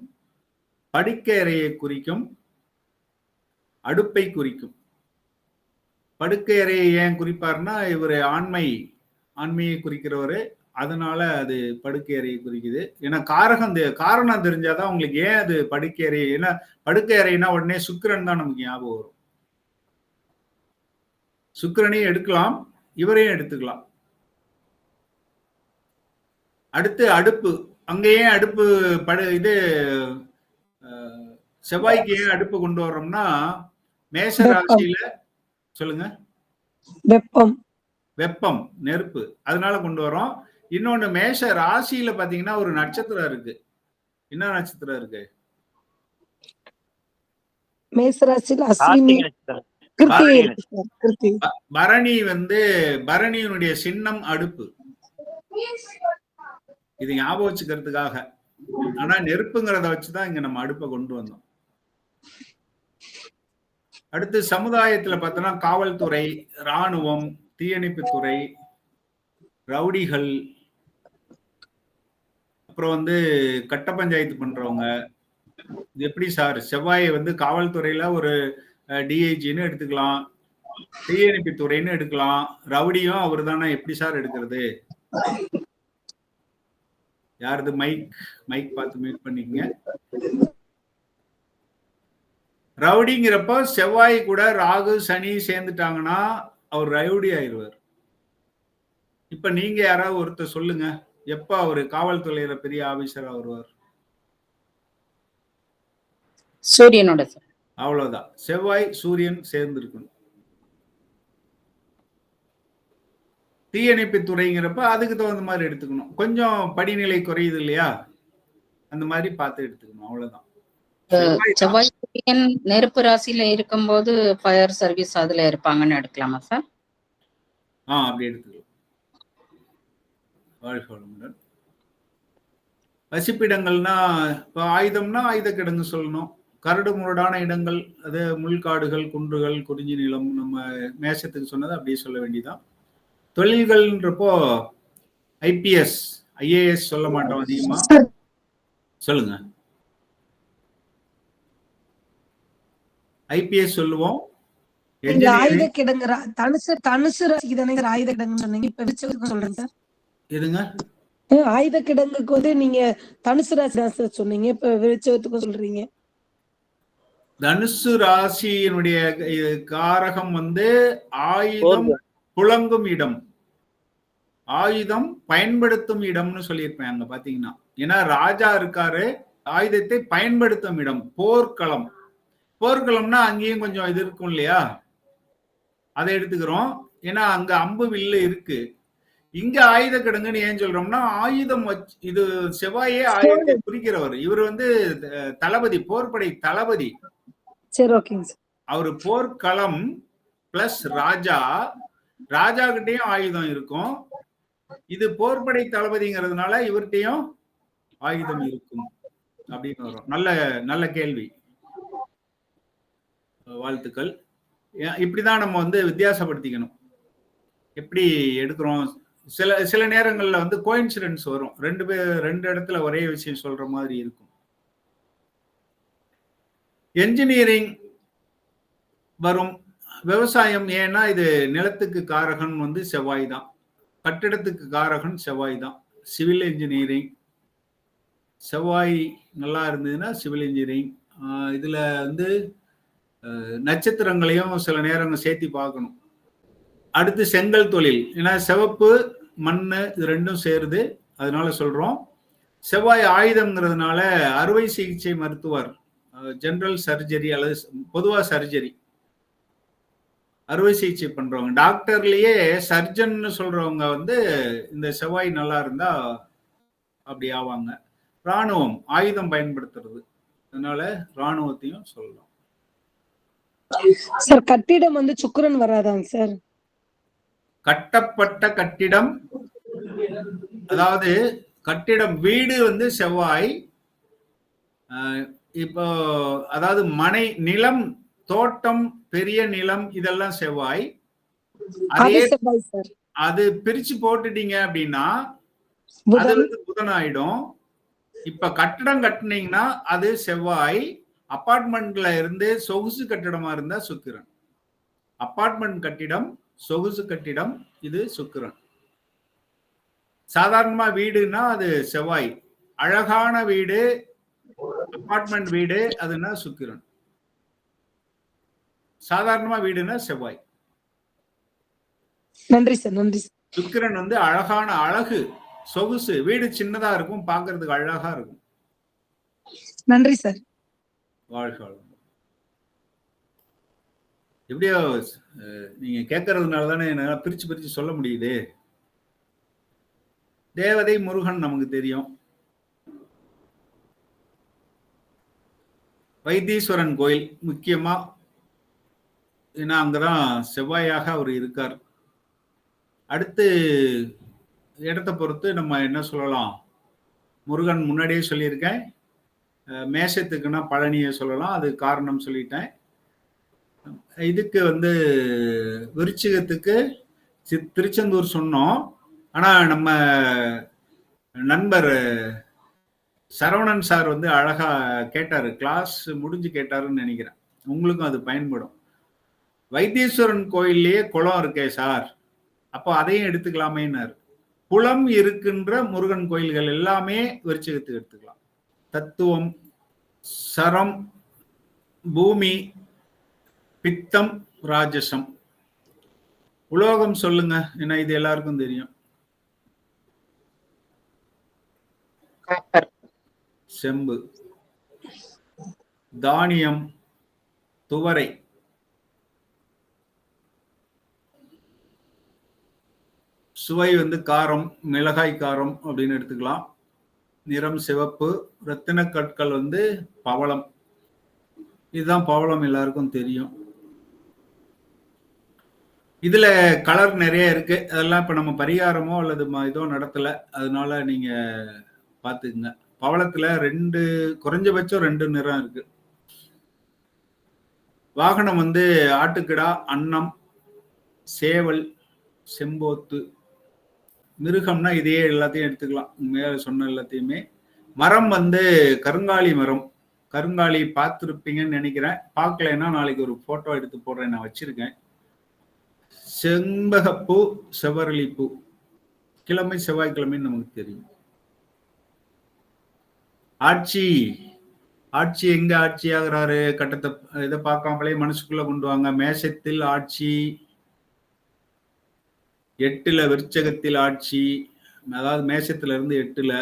படுக்கை அறையை குறிக்கும், அடுப்பை குறிக்கும். படுக்கை அறையை ஏன் குறிப்பார்னா இவர் ஆண்மையை குறிக்கிறவரு, அதனால அது படுக்கை அறையை குறிக்குது. ஏன்னா காரணம் தெரிஞ்சாதான் உங்களுக்கு ஏன் அது படுக்கை அறை. ஏன்னா படுக்கை அறைனா உடனே சுக்கிரன் தான் நமக்கு ஞாபகம் வரும். சுக்கிரனையும் எடுக்கலாம், இவரையும் எடுத்துக்கலாம். அடுத்து அடுப்பு. அங்க ஏன் அடுப்பு இது செவ்வாய்க்கு ஏன் அடுப்பு கொண்டு வர்றோம்னா மேஷ ராசியில சொல்லுங்க வெப்பம் நெருப்பு, அதனால கொண்டு வரோம். இன்னொன்னு மேஷ ராசியில பாத்தீங்கன்னா ஒரு நட்சத்திரம் இருக்கு. என்ன நட்சத்திரம் இருக்கு? மேஷ ராசியில அஸ்வினி பரணி வந்து பரணியினுடைய சின்னம் அடுப்பு. இது ஞாபகம் வச்சுக்கிறதுக்காக. ஆனா நெருப்புங்கிறத வச்சுதான் இங்க நம்ம அடுப்பை கொண்டு வந்தோம். அடுத்து சமுதாயத்துல பார்த்தோம்னா காவல்துறை, ராணுவம், தீயணைப்புத்துறை, ரவுடிகள், அப்புறம் வந்து கட்ட பஞ்சாயத்து பண்றவங்க. இது எப்படி சார்? செவ்வாயை வந்து காவல்துறையில ஒரு டிஐஜின்னு எடுத்துக்கலாம், தீயணைப்புத்துறைன்னு எடுக்கலாம், ரவுடியும் அவர் தானே, எப்படி சார் எடுக்கிறது? யாரது மைக் பார்த்து மியூட் பண்ணிக்கங்க. ரவுடிங்கிறப்ப செவ்வாய் கூட ராகு சனி சேர்ந்துட்டாங்கன்னா அவர் ரவுடி ஆயிடுவார். இப்ப நீங்க யாராவது ஒருத்தர் சொல்லுங்க, எப்ப அவரு காவல்துறையில பெரிய ஆபீசரா வருவார்? சூரியனோட. அவ்வளவுதான். செவ்வாய் சூரியன் சேர்ந்து இருக்கணும். தீயணைப்பு துறைங்கிறப்ப அதுக்கு தகுந்த மாதிரி எடுத்துக்கணும். கொஞ்சம் படிநிலை குறையுது இல்லையா, அந்த மாதிரி பார்த்து எடுத்துக்கணும். அவ்வளவுதான். செவ்வாய் சூரியன் நெருப்பு ராசியில இருக்கும்போது ஃபயர் சர்வீஸ் அதுல இருப்பாங்கன்னு எடுக்கலாமா சார்? அப்படி எடுத்துக்கலாம். வாழ்க வளமுடன். வசிப்பிடங்கள்னா இப்போ ஆயுதம்னா ஆயுத கிடங்கு சொல்லணும். கரடு முரடான இடங்கள், அது முள்காடுகள், குன்றுகள், குறிஞ்சி நிலம், நம்ம மேஷத்துக்கு சொன்னது அப்படியே சொல்ல வேண்டியதான். தொழில்கள்ன்றப்போ ஐபிஎஸ், ஐஏஎஸ் சொல்ல மாட்டோம் அதிகமா. சொல்லுங்க. ஐபிஎஸ் சொல்லுவோம். ஆயுத கிடங்கு தனுசு ராசிக்கு தானே ஆயுத கிடங்கு சொன்னீங்க, இப்ப விருச்சிகத்துக்கு சொல்றேன் சார். எதுங்க? ஆயுத கிடங்குக்கு வந்து நீங்க தனுசு ராசி சொன்னீங்க, இப்ப விருச்சிகத்துக்கு சொல்றீங்க. தனுசு ராசியினுடைய காரகம் வந்து ஆயுதம் புழங்கும் இடம், ஆயுதம் பயன்படுத்தும் இடம்னு சொல்லியிருப்பேன் அங்க பாத்தீங்கன்னா. ஏன்னா ராஜா இருக்காரு, ஆயுதத்தை பயன்படுத்தும் இடம் போர்க்களம். போர்க்களம்னா அங்கேயும் கொஞ்சம் இது இருக்கும் இல்லையா, அதை எடுத்துக்கிறோம். ஏன்னா அங்க அம்பு வில்லு இருக்கு. இங்க ஆயுத கிடங்குன்னு ஏன் சொல்றோம்னா ஆயுதம் இது செவ்வாயே ஆயுதத்தை குறிக்கிறவர். இவர் வந்து தளபதி, போர்படை தளபதி. சரி, ஓகேங்க. அவரு போர்க்களம் பிளஸ் ராஜா கிட்டையும் ஆயுதம் இருக்கும். இது போர்படை தளபதிங்கிறதுனால இவர்கிட்டையும் ஆயுதம் இருக்கும் அப்படின்னு வரும். நல்ல கேள்வி, வாழ்த்துக்கள். இப்படிதான் நம்ம வந்து வித்தியாசப்படுத்திக்கணும். எப்படி எடுக்கிறோம்? சில நேரங்கள்ல வந்து கோயின்சிடன்ஸ் வரும், ரெண்டு இடத்துல ஒரே விஷயம் சொல்ற மாதிரி இருக்கும். என்ஜினியரிங் வரும், விவசாயம். ஏன்னா இது நிலத்துக்கு காரகன் வந்து செவ்வாய் தான், கட்டிடத்துக்கு காரகன் செவ்வாய் தான். சிவில் இன்ஜினியரிங் செவ்வாய் நல்லா இருந்ததுன்னா சிவில் இன்ஜினியரிங். இதுல வந்து நட்சத்திரங்களையும் சில நேரங்கள் சேர்த்தி பார்க்கணும். அடுத்து செங்கல் தொழில், ஏன்னா சிவப்பு மண்ணு இது ரெண்டும் சேருது, அதனால சொல்றோம். செவ்வாய் ஆயுதம்ங்கிறதுனால அறுவை சிகிச்சை மருத்துவர், ஜெனரல் சர்ஜரி அல்லது பொதுவா சர்ஜரி, அறுவை சிகிச்சை பண்றவங்க, டாக்டர்லயே சர்ஜன் சொல்றவங்க வந்து இந்த செவ்வாய் நல்லா இருந்தா அப்படி ஆவாங்க. ராணுவம் ஆயுதம் பயன்படுத்துறது, அதனால ராணுவத்தையும் சொல்லலாம். சார் கட்டிடம் வந்து சுக்கிரன் வராதாங்க சார்? கட்டப்பட்ட கட்டிடம், அதாவது கட்டிடம் வீடு வந்து செவ்வாய். இப்போ அதாவது மனை, நிலம், தோட்டம், பெரிய நிலம் இதெல்லாம் செவ்வாய். அது அதே செவ்வாய் சார். அது பிரிச்சு போட்டுட்டீங்க அப்படின்னா அது புதன். வந்து புதன் ஆயிடும். இப்ப கட்டடம் கட்டுனீங்கன்னா அது செவ்வாய். அபார்ட்மெண்ட்ல இருந்து சொகுசு கட்டிடமா இருந்தா சுக்கிரன். அபார்ட்மெண்ட் கட்டிடம், சொகுசு கட்டிடம், இது சுக்கிரன். சாதாரணமா வீடுன்னா அது செவ்வாய். அழகான வீடு, அபார்ட்மெண்ட் வீடு அதுனா சுக்கிரன். சாதாரணமா வீடுனா செவ்வாய். நன்றி சார், நன்றி சார். சுக்கிரன் வந்து அழகான அழகு, சொகுசு. வீடு சின்னதா இருக்கும், பார்க்கிறதுக்கு அழகா இருக்கும். நன்றி சார். வாழ்க வளமுடன். எப்படியோ நீங்க கேட்கறதுனால தானே என்னால பிரிச்சு பிரிச்சு சொல்ல முடியுது. தேவதை முருகன் நமக்கு தெரியும். வைத்தீஸ்வரன் கோயில் முக்கியமா, ஏன்னா அங்கதான் செவ்வாயாக அவர் இருக்கார். அடுத்து இடத்தை பொறுத்து நம்ம என்ன சொல்லலாம், முருகன் முன்னாடியே சொல்லியிருக்கேன். மேஷத்துக்குன்னா பழனியை சொல்லலாம், அது காரணம் சொல்லிட்டேன். இதுக்கு வந்து விருச்சிகத்துக்கு திருச்செந்தூர் சொன்னோம். ஆனா நம்ம நண்பர் சரவணன் சார் வந்து அழகா கேட்டாரு, கிளாஸ் முடிஞ்சு கேட்டாருன்னு நினைக்கிறேன். உங்களுக்கும் அது பயன்படும். வைத்தீஸ்வரன் கோயிலேயே குளம் இருக்கே சார், அப்போ அதையும் எடுத்துக்கலாமேன்னாரு. குளம் இருக்கின்ற முருகன் கோயில்கள் எல்லாமே விருச்சிகத்துக்கு எடுத்துக்கலாம். தத்துவம், சரம், பூமி, பித்தம், ராஜசம். உலோகம் சொல்லுங்க, ஏன்னா இது எல்லாருக்கும் தெரியும். காப்பர். செம்பு. தானியம், துவரை. சுவை வந்து காரம், மிளகாய் காரம் அப்படின்னு எடுத்துக்கலாம். நிறம் சிவப்பு. ரத்தின கற்கள் வந்து பவளம். இதுதான் பவளம், எல்லாருக்கும் தெரியும். இதுல கலர் நிறைய இருக்கு. அதெல்லாம் இப்ப நம்ம பரிகாரமோ அல்லது இதோ நடத்தல, அதனால நீங்க பாத்துக்குங்க. பவளத்துல குறைஞ்சபட்சம் 2 நிறம் இருக்கு. வாகனம் வந்து ஆட்டுக்கிடா, அன்னம், சேவல், செம்போத்து. மிருகம்னா இதே எல்லாத்தையும் எடுத்துக்கலாம், மேல சொன்ன எல்லாத்தையுமே. மரம் வந்து கருங்காலி மரம். கருங்காலி பார்த்துருப்பீங்கன்னு நினைக்கிறேன். பார்க்கலைன்னா நாளைக்கு ஒரு போட்டோ எடுத்து போடுறேன், நான் வச்சிருக்கேன். செண்பகப்பூ, செவ்வரளி பூ. கிழமை செவ்வாய்க்கிழமைன்னு நமக்கு தெரியும். ஆட்சி எங்க ஆட்சி ஆகிறாரு? கட்டத்தை இதை பார்க்காமலே மனசுக்குள்ள கொண்டு வாங்க. மேஷத்தில் ஆட்சி, 8ல விருச்சகத்தில் ஆட்சி, அதாவது மேஷத்துல இருந்து 8ல.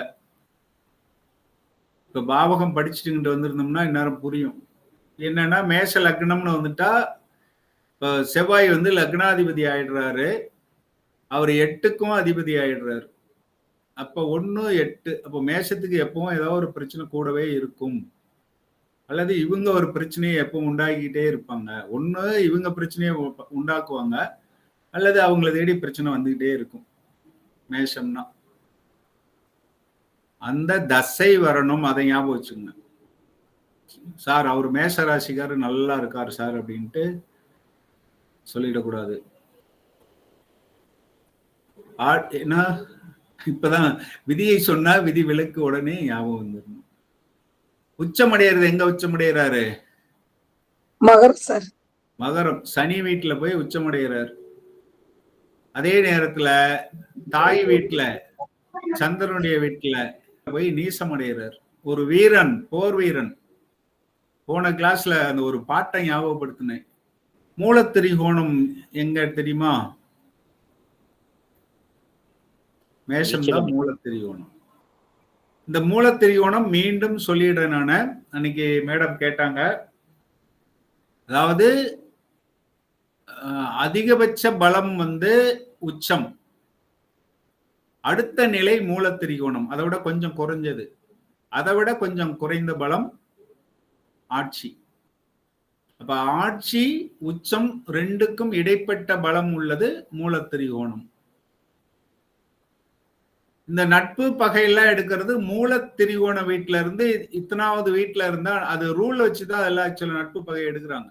இப்ப பாவகம் படிச்சுட்டு வந்திருந்தோம்னா இந்நேரம் புரியும். என்னன்னா மேஷ லக்னம்னு வந்துட்டா இப்ப செவ்வாய் வந்து லக்னாதிபதி ஆயிடுறாரு, அவர் 8க்கும் அதிபதி ஆயிடுறாரு. அப்ப 1, 8. அப்போ மேஷத்துக்கு எப்பவும் ஏதாவது ஒரு பிரச்சனை கூடவே இருக்கும், அல்லது இவங்க ஒரு பிரச்சனையை எப்பவும் உண்டாக்கிட்டே இருப்பாங்க. ஒண்ணு இவங்க பிரச்சனையை உண்டாக்குவாங்க, அல்லது அவங்கள தேடி பிரச்சனை வந்துகிட்டே இருக்கும். மேஷம்னா அந்த தசை வரணும், அதை ஞாபகம் வச்சுங்க. சார் அவர் மேஷ ராசிக்காரு நல்லா இருக்காரு சார் அப்படின்ட்டு சொல்லிடக்கூடாது. ஏன்னா இப்பதான் விதியை சொன்னா விதி விலக்கு உடனே ஞாபகம் வந்துடணும். உச்சமடைகிறது எங்க உச்சமடைகிறாரு? மகரம் சார். மகரம். சனி வீட்டுல போய் உச்சமடைகிறார். அதே நேரத்துல தாய் வீட்டுல, சந்திரனுடைய வீட்டுல போய் நீசம் அடைகிறார். ஒரு வீரன், போர் வீரன். போன கிளாஸ்ல அந்த ஒரு பாட்டை ஞாபகப்படுத்தினேன். மூலத்திரிகோணம் எங்க தெரியுமா? மேஷம் தான் மூலத்திரிகோணம். இந்த மூலத்திரிகோணம் மீண்டும் சொல்லிடுறேன் நானு. அன்னைக்கு மேடம் கேட்டாங்க. அதாவது அதிகபட்ச பலம் வந்து உச்சம், அடுத்த நிலை மூலத்திரிகோணம், அதை விட கொஞ்சம் குறைஞ்சது, அதை விட கொஞ்சம் குறைந்த பலம் ஆட்சி. அப்ப ஆட்சி, உச்சம் ரெண்டுக்கும் இடைப்பட்ட பலம் உள்ளது மூலத்திரிகோணம். இந்த நட்பு பகையெல்லாம் எடுக்கிறது மூலத்திரிகோண வீட்டுல இருந்து இத்தனாவது வீட்டுல இருந்தா அது ரூல் வச்சுதான் அதெல்லாம் ஆக்சுவலா நட்பு பகை எடுக்கிறாங்க.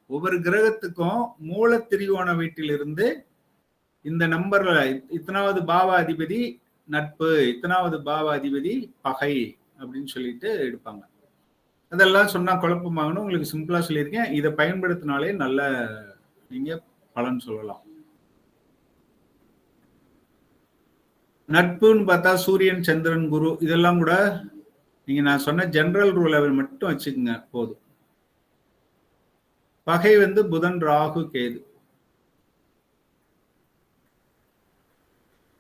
ஒவ்வொரு கிரகத்துக்கும் மூல திரிகோண வீட்டிலிருந்து இந்த நம்பர்ல இத்தனாவது பாவ அதிபதி நட்பு, இத்தனாவது பாவ அதிபதி பகை அப்படின்னு சொல்லிட்டு எடுப்பாங்க. அதெல்லாம் சொன்னா குழப்பமாகணும். உங்களுக்கு சிம்பிளா சொல்லியிருக்கேன். இதை பயன்படுத்தினாலே நல்ல நீங்க பலன் சொல்லலாம். நட்புன்னு பார்த்தா சூரியன், சந்திரன், குரு இதெல்லாம் கூட நீங்க நான் சொன்ன ஜெனரல் ரூலை மட்டும் வச்சுக்கோங்க போதும். பகை வந்து புதன், ராகு, கேது.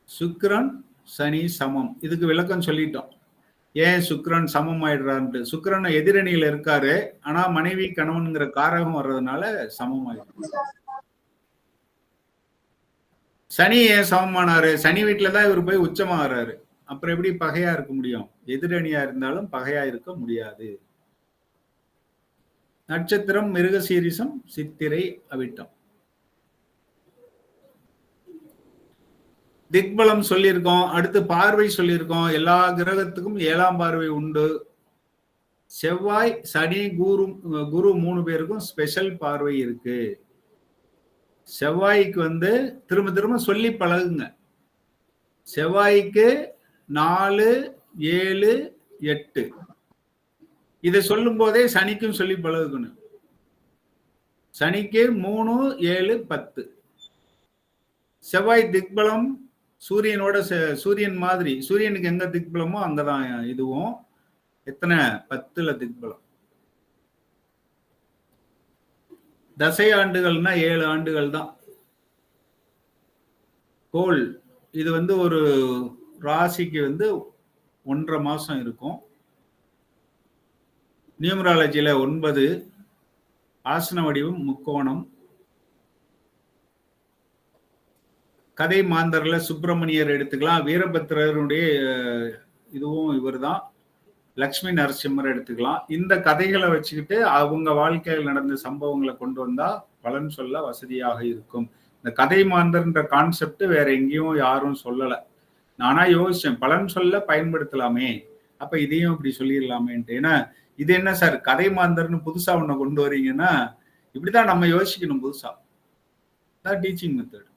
சுக்கிரன், சனி சமம். இதுக்கு விளக்கம் சொல்லிட்டோம். ஏன் சுக்கிரன் சமம் ஆயிடுறான்ட்டு. சுக்கிரன் எதிரணியில இருக்காரு, ஆனா மனைவி கணவன்கிற காரகம் வர்றதுனால சமம் ஆயிடும். சனி ஏன் சமமானாரு? சனி வீட்டுலதான் இவர் போய் உச்சமாகறாரு. அப்புறம் எப்படி பகையா இருக்க முடியும்? எதிரணியா இருந்தாலும் பகையா இருக்க முடியாது. நட்சத்திரம் மிருகசீரிசம், சித்திரை, அவிட்டம். திக்பலம் சொல்லியிருக்கோம். அடுத்து பார்வை சொல்லியிருக்கோம். எல்லா கிரகத்துக்கும் 7ஆம் பார்வை உண்டு. செவ்வாய், சனி, குரு 3 பேருக்கும் ஸ்பெஷல் பார்வை இருக்கு. செவ்வாய்க்கு வந்து திரும்ப திரும்ப சொல்லி பழகுங்க. செவ்வாய்க்கு 4, 7, 8 இதை சொல்லும் போதே சனிக்கும் சொல்லி பழகணும். சனிக்கு 3, 7, 10. செவ்வாய் திக்பலம் சூரியனோட சூரியன் மாதிரி. சூரியனுக்கு எங்க திக்பலமோ அங்கதான் இதுவும். எத்தனை? 10ல திக்பலம். தசை ஆண்டுகள்னா 7 ஆண்டுகள் தான். கோள் இது வந்து ஒரு ராசிக்கு வந்து 1.5 மாசம் இருக்கும். நியூமராலஜியில 9. ஆசன வடிவம் முக்கோணம். கதை மாந்தர்ல சுப்பிரமணியர் எடுத்துக்கலாம். வீரபத்திரருடைய இதுவும் இவர் தான். லக்ஷ்மி நரசிம்மர் எடுத்துக்கலாம். இந்த கதைகளை வச்சுக்கிட்டு அவங்க வாழ்க்கையில் நடந்த சம்பவங்களை கொண்டு வந்தா பலன் சொல்ல வசதியாக இருக்கும். இந்த கதை மாந்தர்ன்ற கான்செப்ட் வேற எங்கேயும் யாரும் சொல்லல. நானா யோசிச்சேன் பலன் சொல்ல பயன்படுத்தலாமே, அப்ப இதையும் இப்படி சொல்லிடலாமேன்ட்டு. ஏன்னா இது என்ன சார் கதை மாந்தர்னு புதுசா ஒண்ணு கொண்டு வரீங்கன்னா, இப்படிதான் நம்ம யோசிக்கணும் புதுசா. Teaching method.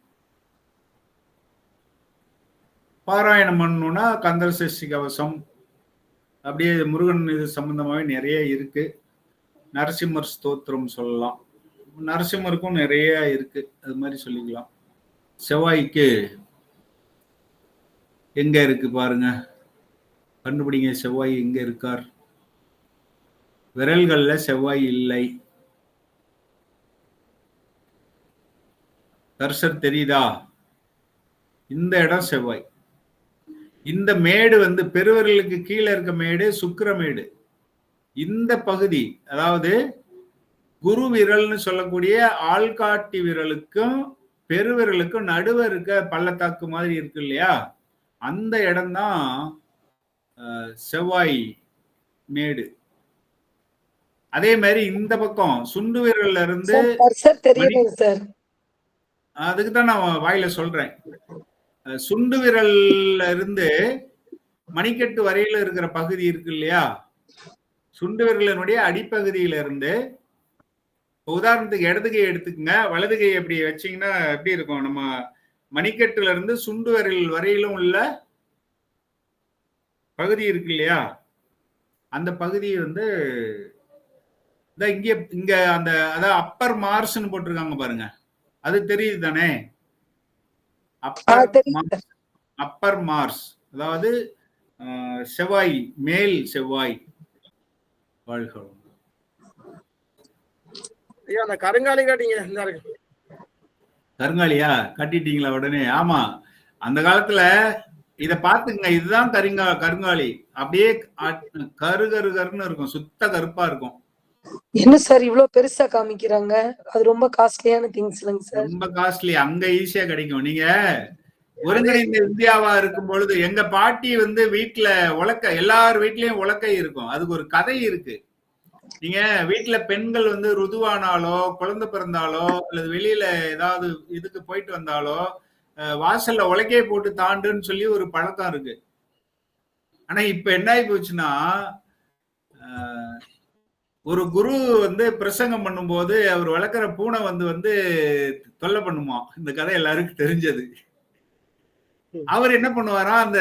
பாராயணம் பண்ணணும்னா கந்தர் சஷ்டி கவசம், அப்படியே முருகன் இது சம்பந்தமாவே நிறைய இருக்கு. நரசிம்மர் ஸ்தோத்திரம் சொல்லலாம். நரசிம்மருக்கும் நிறைய இருக்கு, அது மாதிரி சொல்லிக்கலாம். செவ்வாய்க்கு எங்க இருக்கு பாருங்க, கண்டுபிடிங்க. செவ்வாய் எங்க இருக்கார்? விரல்கள்ல செவ்வாய் இல்லை. கர்சர் தெரியுதா? இந்த இடம் செவ்வாய். இந்த மேடு வந்து பெருவிரலுக்கு கீழே இருக்க மேடு சுக்கிரமேடு. இந்த பகுதி அதாவது குரு விரல்னு சொல்லக்கூடிய ஆள்காட்டி விரலுக்கும் பெருவிரலுக்கும் நடுவே இருக்க பள்ளத்தாக்கு மாதிரி இருக்கு இல்லையா, அந்த இடம்தான் செவ்வாய் மேடு. அதே மாதிரி இந்த பக்கம் சுண்டு விரல்ல இருந்து அதுக்குதான் நான் வாயில சொல்றேன். சுண்டு விரல்ல இருந்து மணிக்கட்டு வரையில இருக்கிற பகுதி இருக்கு இல்லையா, சுண்டு விரலினுடைய அடிப்பகுதியில இருந்து, உதாரணத்துக்கு இடது கை எடுத்துக்கங்க, வலது கை எப்படி வச்சீங்கன்னா எப்படி இருக்கும், நம்ம மணிக்கட்டுல இருந்து சுண்டு விரல் வரையிலும் உள்ள பகுதி இருக்கு இல்லையா, அந்த பகுதி வந்து இங்க இங்க அந்த அதாவது அப்பர் மார்ஸ்ன்னு போட்டிருக்காங்க பாருங்க, அது தெரியுது தானே? அப்பர் மார்ஸ் அதாவது செவ்வாய், மேல் செவ்வாய். வாழ்க. கருங்காலி காட்டிங்க. கருங்காலியா காட்டிட்டீங்களா உடனே? ஆமா, அந்த காலத்துல இத பாத்துங்க, இதுதான் கருங்காலி. அப்படியே கரு கரு கருன்னு இருக்கும், சுத்த கருப்பா இருக்கும். என்ன சார் இவ்வளவு பெருசா காமிக்கிறாங்க? அது ரொம்ப காஸ்ட்லியான திங்ஸ் இல்லைங்க சார்? ரொம்ப காஸ்ட்லி. அங்க ஈஸியா கிடைக்கும். நீங்க ஒருங்கிணைந்த இந்தியாவா இருக்கும் பொழுது எங்க பாட்டி வந்து வீட்டுல உலக்கை, எல்லார் வீட்லயும் உலக்கை இருக்கும். அதுக்கு ஒரு கதை இருக்கு. நீங்க வீட்டுல பெண்கள் வந்து ருதுவானாலோ குழந்தை பிறந்தாலோ அல்லது வெளியில ஏதாவது இதுக்கு போயிட்டு வந்தாலோ வாசல்ல உலக்கையை போட்டு தாண்டுன்னு சொல்லி ஒரு பழக்கம் இருக்கு. ஆனா இப்ப என்ன ஆகி போச்சுன்னா, ஒரு குரு வந்து பிரசங்கம் பண்ணும்போது அவர் வளர்க்குற பூனை வந்து தொல்லை பண்ணுமா. இந்த கதை எல்லாருக்கும் தெரிஞ்சது. அவர் என்ன பண்ணுவாரா, அந்த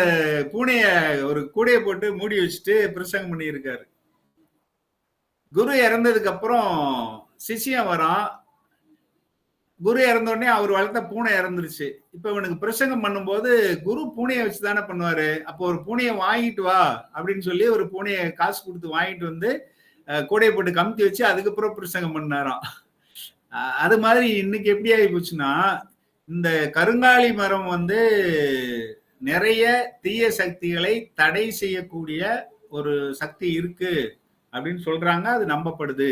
பூனைய ஒரு கூடைய போட்டு மூடி வச்சுட்டு பிரசங்கம் பண்ணி இருக்காரு. குரு இறந்ததுக்கு அப்புறம் சிஷ்யன் வரான். குரு இறந்த உடனே அவர் வளர்த்த பூனை இறந்துருச்சு. இப்ப இவனுக்கு பிரசங்கம் பண்ணும்போது குரு பூனையை வச்சு தானே பண்ணுவாரு. அப்போ ஒரு பூனையை வாங்கிட்டு வா அப்படின்னு சொல்லி ஒரு பூனையை காசு கொடுத்து வாங்கிட்டு வந்து கூடையை போட்டு கமுத்தி வச்சு அதுக்கப்புறம் பிரசங்கம் பண்ணாராம். அது மாதிரி இன்னைக்கு எப்படி ஆகி போச்சுன்னா, இந்த கருங்காலி மரம் வந்து நிறைய தீய சக்திகளை தடை செய்யக்கூடிய ஒரு சக்தி இருக்கு அப்படின்னு சொல்றாங்க. அது நம்பப்படுது.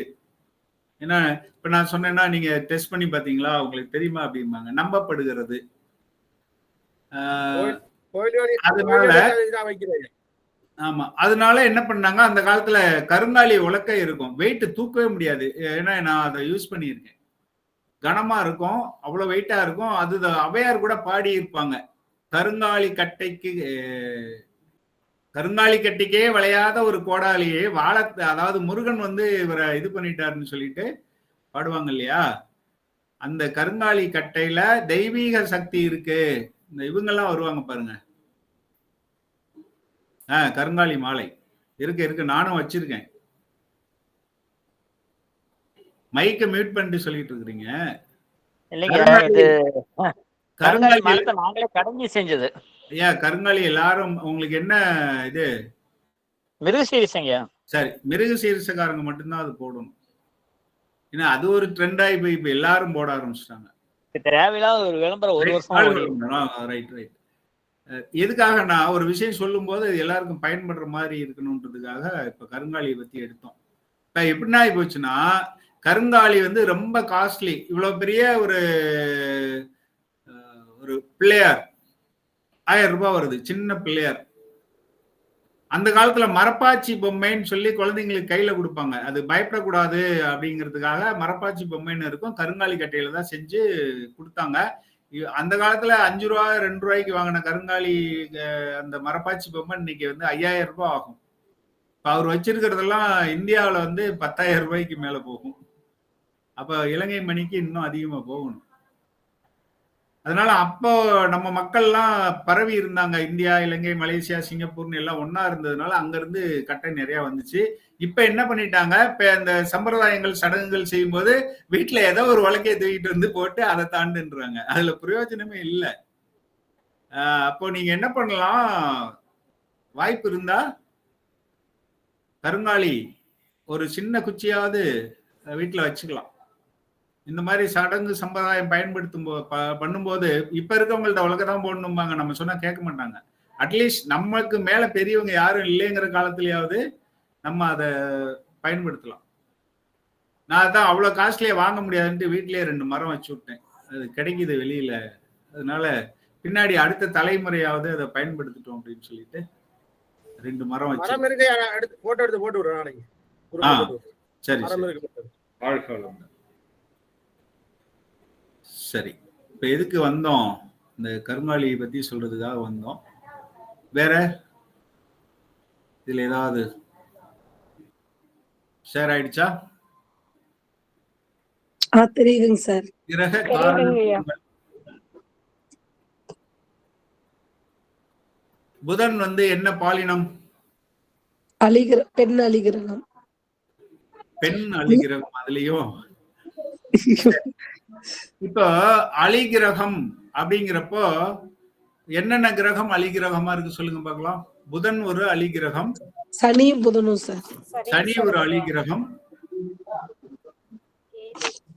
ஏன்னா இப்ப நான் சொன்னேன்னா நீங்க டெஸ்ட் பண்ணி பாத்தீங்களா, உங்களுக்கு தெரியுமா அப்படிம்பாங்க. நம்பப்படுகிறது. ஆமா, அதனால என்ன பண்ணாங்க, அந்த காலத்துல கருங்காலி உலக்கை இருக்கும், வெயிட் தூக்கவே முடியாது. ஏன்னா நான் அதை யூஸ் பண்ணியிருக்கேன். கனமா இருக்கும், அவ்வளவு வெயிட்டா இருக்கும். அது அவையார் கூட பாடி இருப்பாங்க, கருங்காலி கட்டைக்கே விளையாத ஒரு கோடாலியே வாழ, அதாவது முருகன் வந்து இவரை இது பண்ணிட்டாருன்னு சொல்லிட்டு பாடுவாங்க இல்லையா. அந்த கருங்காலி கட்டையில தெய்வீக சக்தி இருக்கு. இந்த இவங்கெல்லாம் வருவாங்க பாருங்க, கருங்காலி மாலை இருக்கு, நானும் வச்சிருக்கேன். மைக்க மியூட் பண்ணிட்டு சொல்லிட்டு இருக்கிறீங்க. கருங்காலி மரத்தை நாங்களே கடஞ்சி செஞ்சது. ஐயா கருங்காலி எல்லாரும் உங்களுக்கு என்ன இது மிருகசீரிசங்க? சரி, மிருகசீரிசக்காரங்க மட்டும்தான் அது போடணும். ஏன்னா அது ஒரு ட்ரெண்டாகி போய் இப்ப எல்லாரும் போட ஆரம்பிச்சிட்டாங்க. தேவையில்லாத ஒரு விளம்பரம் ஒரு வருஷம். ரைட். எதுக்காக நான் ஒரு விஷயம் சொல்லும் போது எல்லாருக்கும் பயன்படுற மாதிரி இருக்கணும்ன்றதுக்காக இப்ப கருங்காலியை பத்தி எடுத்தோம். இப்ப எப்படின்னா போச்சுன்னா, கருங்காலி வந்து ரொம்ப காஸ்ட்லி. இவ்வளவு பெரிய ஒரு பிள்ளையார் 1000 ரூபாய் வருது, சின்ன பிள்ளையார். அந்த காலத்துல மரப்பாச்சி பொம்மைன்னு சொல்லி குழந்தைங்களுக்கு கையில கொடுப்பாங்க. அது பயப்படக்கூடாது அப்படிங்கிறதுக்காக மரப்பாச்சி பொம்மைன்னு இருக்கும், கருங்காலி கட்டையில தான் செஞ்சு கொடுத்தாங்க. அந்த காலத்துல 5 ரூபாய் 2 ரூபாய்க்கு வாங்கின கருங்காலி அந்த மரப்பாச்சி பொம்மை இன்னைக்கு வந்து 5000 ரூபாய் ஆகும். இப்ப அவர் வச்சிருக்கிறதெல்லாம் இந்தியாவில வந்து 10,000 ரூபாய்க்கு மேல போகும். அப்ப இலங்கை மணிக்கு இன்னும் அதிகமா போகணும். அதனால அப்போ நம்ம மக்கள்லாம் பரவி இருந்தாங்க. இந்தியா, இலங்கை, மலேசியா, சிங்கப்பூர்னு எல்லாம் ஒன்னா இருந்ததுனால அங்க இருந்து கட்டை நிறைய வந்துச்சு. இப்ப என்ன பண்ணிட்டாங்க, இப்ப அந்த சம்பிரதாயங்கள் சடங்குகள் செய்யும் போது வீட்டுல ஏதோ ஒரு வழக்கையை தூக்கிட்டு வந்து போட்டு அதை தாண்டுன்றாங்க. அதுல பிரயோஜனமே இல்லை. அப்போ நீங்க என்ன பண்ணலாம், வாய்ப்பு இருந்தா கருங்காலி ஒரு சின்ன குச்சியாவது வீட்டுல வச்சுக்கலாம். இந்த மாதிரி சடங்கு சம்பிரதாயம் பண்ணும்போது இப்ப இருக்கவங்கள்ட்ட உலகதான் போடணும்பாங்க. நம்ம சொன்னா கேட்க மாட்டாங்க. அட்லீஸ்ட் நமக்கு மேல பெரியவங்க யாரும் இல்லைங்கிற காலத்திலயாவது நம்ம அதை பயன்படுத்தலாம். நான் அதான் அவ்வளவு காஸ்ட்லியா வாங்க முடியாதுன்ட்டு வீட்லயே 2 மரம் வச்சு விட்டேன். அது கிடைக்குது வெளியில. அதனால பின்னாடி அடுத்த தலைமுறையாவது அதை பயன்படுத்திட்டோம் அப்படின்னு சொல்லிட்டு 2 மரம் வச்சு. சரி சரி. இப்ப எதுக்கு வந்தோம், இந்த கருங்காலியை பத்தி சொல்றதுக்காக வந்தோம். வேற இதுல ஏதாவது ஷேர் ஆயிடுச்சா? தெரியுதுங்க சார். கிரக காரணம். புதன் வந்து என்ன பாலினம்? பெண் அலிகிரகம். பெண் அலிகிரகம். அதுலயும் இப்போ அலிகிரகம் அப்படிங்கிறப்போ என்னென்ன கிரகம் அலிகிரகமா இருக்கு சொல்லுங்க பார்க்கலாம். புதன் ஒரு அலிகிரகம், சனி புதனும் சார். சனி ஒரு அலிகிரகம்.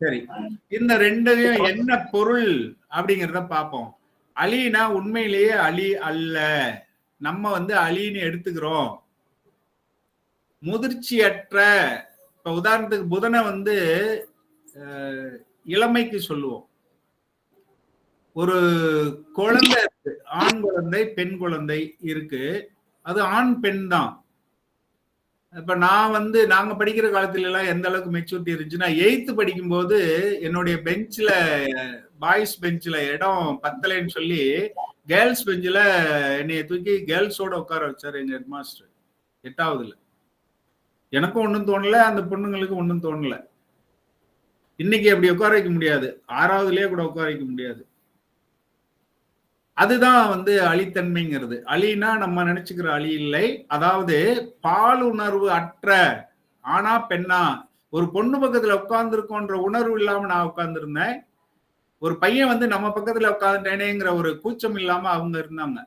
சரி, இந்த ரெண்டையும் என்ன பொருள் அப்படிங்கிறத பார்ப்போம். அலினா உண்மையிலேயே அலி அல்ல, நம்ம வந்து அலின்னு எடுத்துக்கிறோம். முதிர்ச்சியற்ற. இப்ப உதாரணத்துக்கு புதனை வந்து இளமைக்கு சொல்லுவோம். ஒரு குழந்தை இருக்கு, ஆண் குழந்தை பெண் குழந்தை இருக்கு, அது ஆண் பெண் தான். இப்ப நான் வந்து நாங்க படிக்கிற காலத்துல எல்லாம் எந்த அளவுக்கு மெச்சூரிட்டி இருந்துச்சுன்னா, 8th படிக்கும் போது என்னுடைய பெஞ்ச்ல, பாய்ஸ் பெஞ்ச்ல இடம் பத்தலைன்னு சொல்லி கேர்ள்ஸ் பெஞ்சில என்னைய தூக்கி கேர்ள்ஸோட உட்கார வச்சாரு எங்க ஹெட் மாஸ்டர் 8வதுல. எனக்கும் ஒன்றும் தோணல, அந்த பொண்ணுங்களுக்கு ஒன்றும் தோணல. இன்னைக்கு அப்படி உட்கார வைக்க முடியாது, 6வதுலயே கூட உட்கார வைக்க முடியாது. அதுதான் வந்து அழித்தன்மைங்கிறது. அழினா நம்ம நினைச்சுக்கிற அழி இல்லை. அதாவது பாலுணர்வு அற்ற ஆனா பெண்ணா, ஒரு பொண்ணு பக்கத்துல உட்கார்ந்துருக்கோன்ற உணர்வு இல்லாம நான் உட்கார்ந்துருந்தேன். ஒரு பையன் வந்து நம்ம பக்கத்துல உட்கார்ந்துட்டேனேங்கிற ஒரு கூச்சம் இல்லாம அவங்க இருந்தாங்க.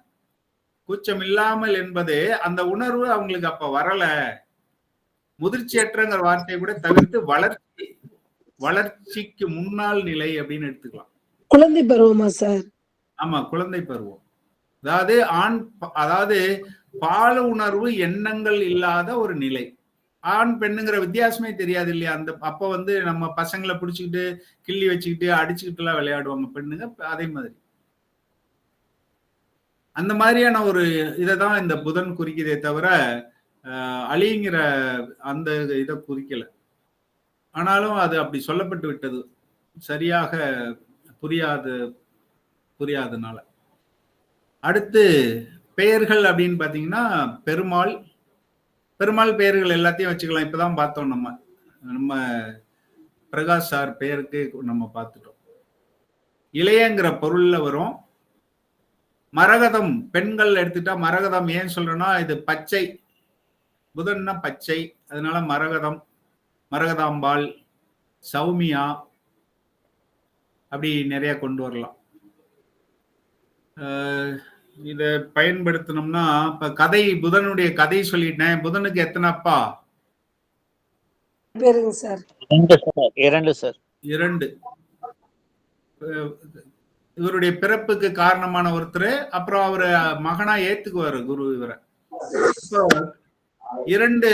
கூச்சம் இல்லாமல் என்பது அந்த உணர்வு அவங்களுக்கு அப்ப வரல. முதிர்ச்சியற்றங்கிற வார்த்தையை கூட தவிர்த்து வளர்ச்சிக்கு முன்னாள் நிலை அப்படின்னு எடுத்துக்கலாம். குழந்தை பருவமா சார்? ஆமா, குழந்தை பருவம். அதாவது பால உணர்வு எண்ணங்கள் இல்லாத ஒரு நிலை. ஆண் பெண்ணுங்கிற வித்தியாசமே தெரியாது இல்லையா? அந்த அப்ப வந்து நம்ம பசங்களை பிடிச்சுக்கிட்டு கிள்ளி வச்சுக்கிட்டு அடிச்சுக்கிட்டு எல்லாம் விளையாடுவாங்க பெண்ணுங்க. அதே மாதிரி அந்த மாதிரியான ஒரு இதைதான் இந்த புதன் குறிக்குதே தவிர அழிங்கிற அந்த இதை குறிக்கல. ஆனாலும் அது அப்படி சொல்லப்பட்டு விட்டது, சரியாக புரியாதனால. அடுத்து பெயர்கள் அப்படின்னு பாத்தீங்கன்னா பெருமாள் பெயர்கள் எல்லாத்தையும் வச்சுக்கலாம். இப்பதான் பார்த்தோம், நம்ம பிரகாஷ் சார் பெயருக்கு நம்ம பார்த்துட்டோம். இளையங்கிற பொருள்ல வரும். மரகதம் பெண்கள் எடுத்துட்டா மரகதம் ஏன் சொல்றேன்னா, இது பச்சை, புதன்னா பச்சை, அதனால மரகதம், மரகதாம்பாள், சௌமியா, அப்படி நிறைய கொண்டு வரலாம். இத பயன்படுத்தணும்னா இப்ப கதை, புதனுடைய கதை சொல்லிட்டேன். புதனுக்கு எத்தனை அப்பா? பேருங்க சார்? 2 சார். 2. இவருடைய பிறப்புக்கு காரணமான ஒருத்தர், அப்புறம் அவரு மகனா ஏத்துக்குவாரு குரு இவரை. 2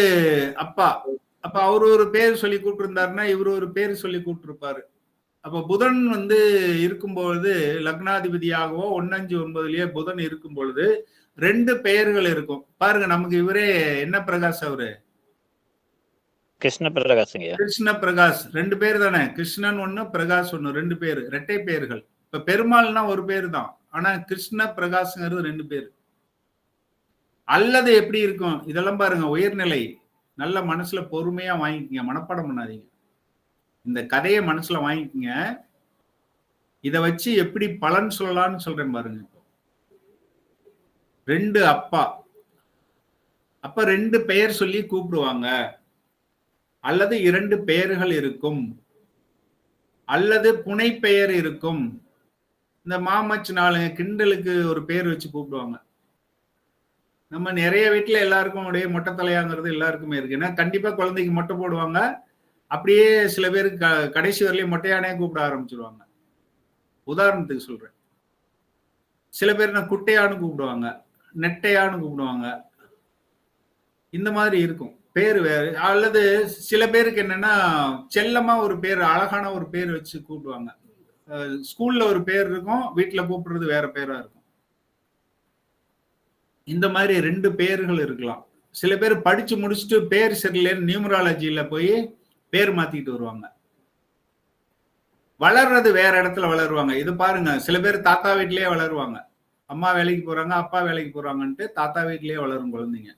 அப்பா. அப்ப அவரு ஒரு பேர் சொல்லி கூப்பிட்டு இவரு ஒரு பேர் சொல்லி கூப்பிட்டுருப்பாரு. அப்ப புதன் வந்து இருக்கும்பொழுது லக்னாதிபதியாகவோ 1-5-9லயே புதன் இருக்கும் பொழுது 2 பெயர்கள் இருக்கும். பாருங்க, நமக்கு இவரே என்ன பிரகாஷ், அவரு கிருஷ்ண பிரகாஷ். கிருஷ்ண பிரகாஷ் 2 பேர் தானே? கிருஷ்ணன் 1, பிரகாஷ் 1, 2 பேர், இரட்டை பெயர்கள். இப்ப பெருமாள்னா ஒரு பேர் தான், ஆனா கிருஷ்ண பிரகாஷ்ங்கிறது 2 பேர். அல்லது எப்படி இருக்கும் இதெல்லாம் பாருங்க, உயர்நிலை. நல்ல மனசுல பொறுமையா வாங்கிக்கங்க, மனப்பாடம் பண்ணாதீங்க. இந்த கதையை மனசுல வாங்கிக்கங்க. இத வச்சு எப்படி பலன் சொல்லலாம்னு சொல்றேன் பாருங்க. 2 அப்பா, அப்ப 2 பெயர் சொல்லி கூப்பிடுவாங்க, அல்லது 2 பெயர்கள் இருக்கும், அல்லது புனை பெயர் இருக்கும். இந்த மாமச்சு நாளுங்க கிண்டலுக்கு ஒரு பேர் வச்சு கூப்பிடுவாங்க. நம்ம நிறைய வீட்டுல எல்லாருக்கும் உடைய மொட்டை தலையாங்கிறது எல்லாருக்குமே இருக்கு. ஏன்னா கண்டிப்பா குழந்தைக்கு மொட்டை போடுவாங்க. அப்படியே சில பேருக்கு கடைசி வரலையும் மொட்டையானே கூப்பிட ஆரம்பிச்சிருவாங்க. உதாரணத்துக்கு சொல்றேன். சில பேர் நான் குட்டையான்னு கூப்பிடுவாங்க, நெட்டையான்னு கூப்பிடுவாங்க. இந்த மாதிரி இருக்கும் பேரு வேறு. அல்லது சில பேருக்கு என்னன்னா செல்லமா ஒரு பேர், அழகான ஒரு பேர் வச்சு கூப்பிடுவாங்க. ஸ்கூல்ல ஒரு பேர் இருக்கும், வீட்டுல கூப்பிடுறது வேற பேரா இருக்கும். இந்த மாதிரி 2 பெயர்கள் இருக்கலாம். சில பேர் படிச்சு முடிச்சுட்டு பேர் சரியில்லைன்னு நியூமராலஜியில போய் பேர் மாத்திட்டு வருவாங்க. வளர்றது வேற இடத்துல வளருவாங்க. இது பாருங்க, சில பேர் தாத்தா வீட்லயே வளருவாங்க. அம்மா வேலைக்கு போறாங்க, அப்பா வேலைக்கு போறாங்கன்ட்டு தாத்தா வீட்லயே வளரும் குழந்தைங்க.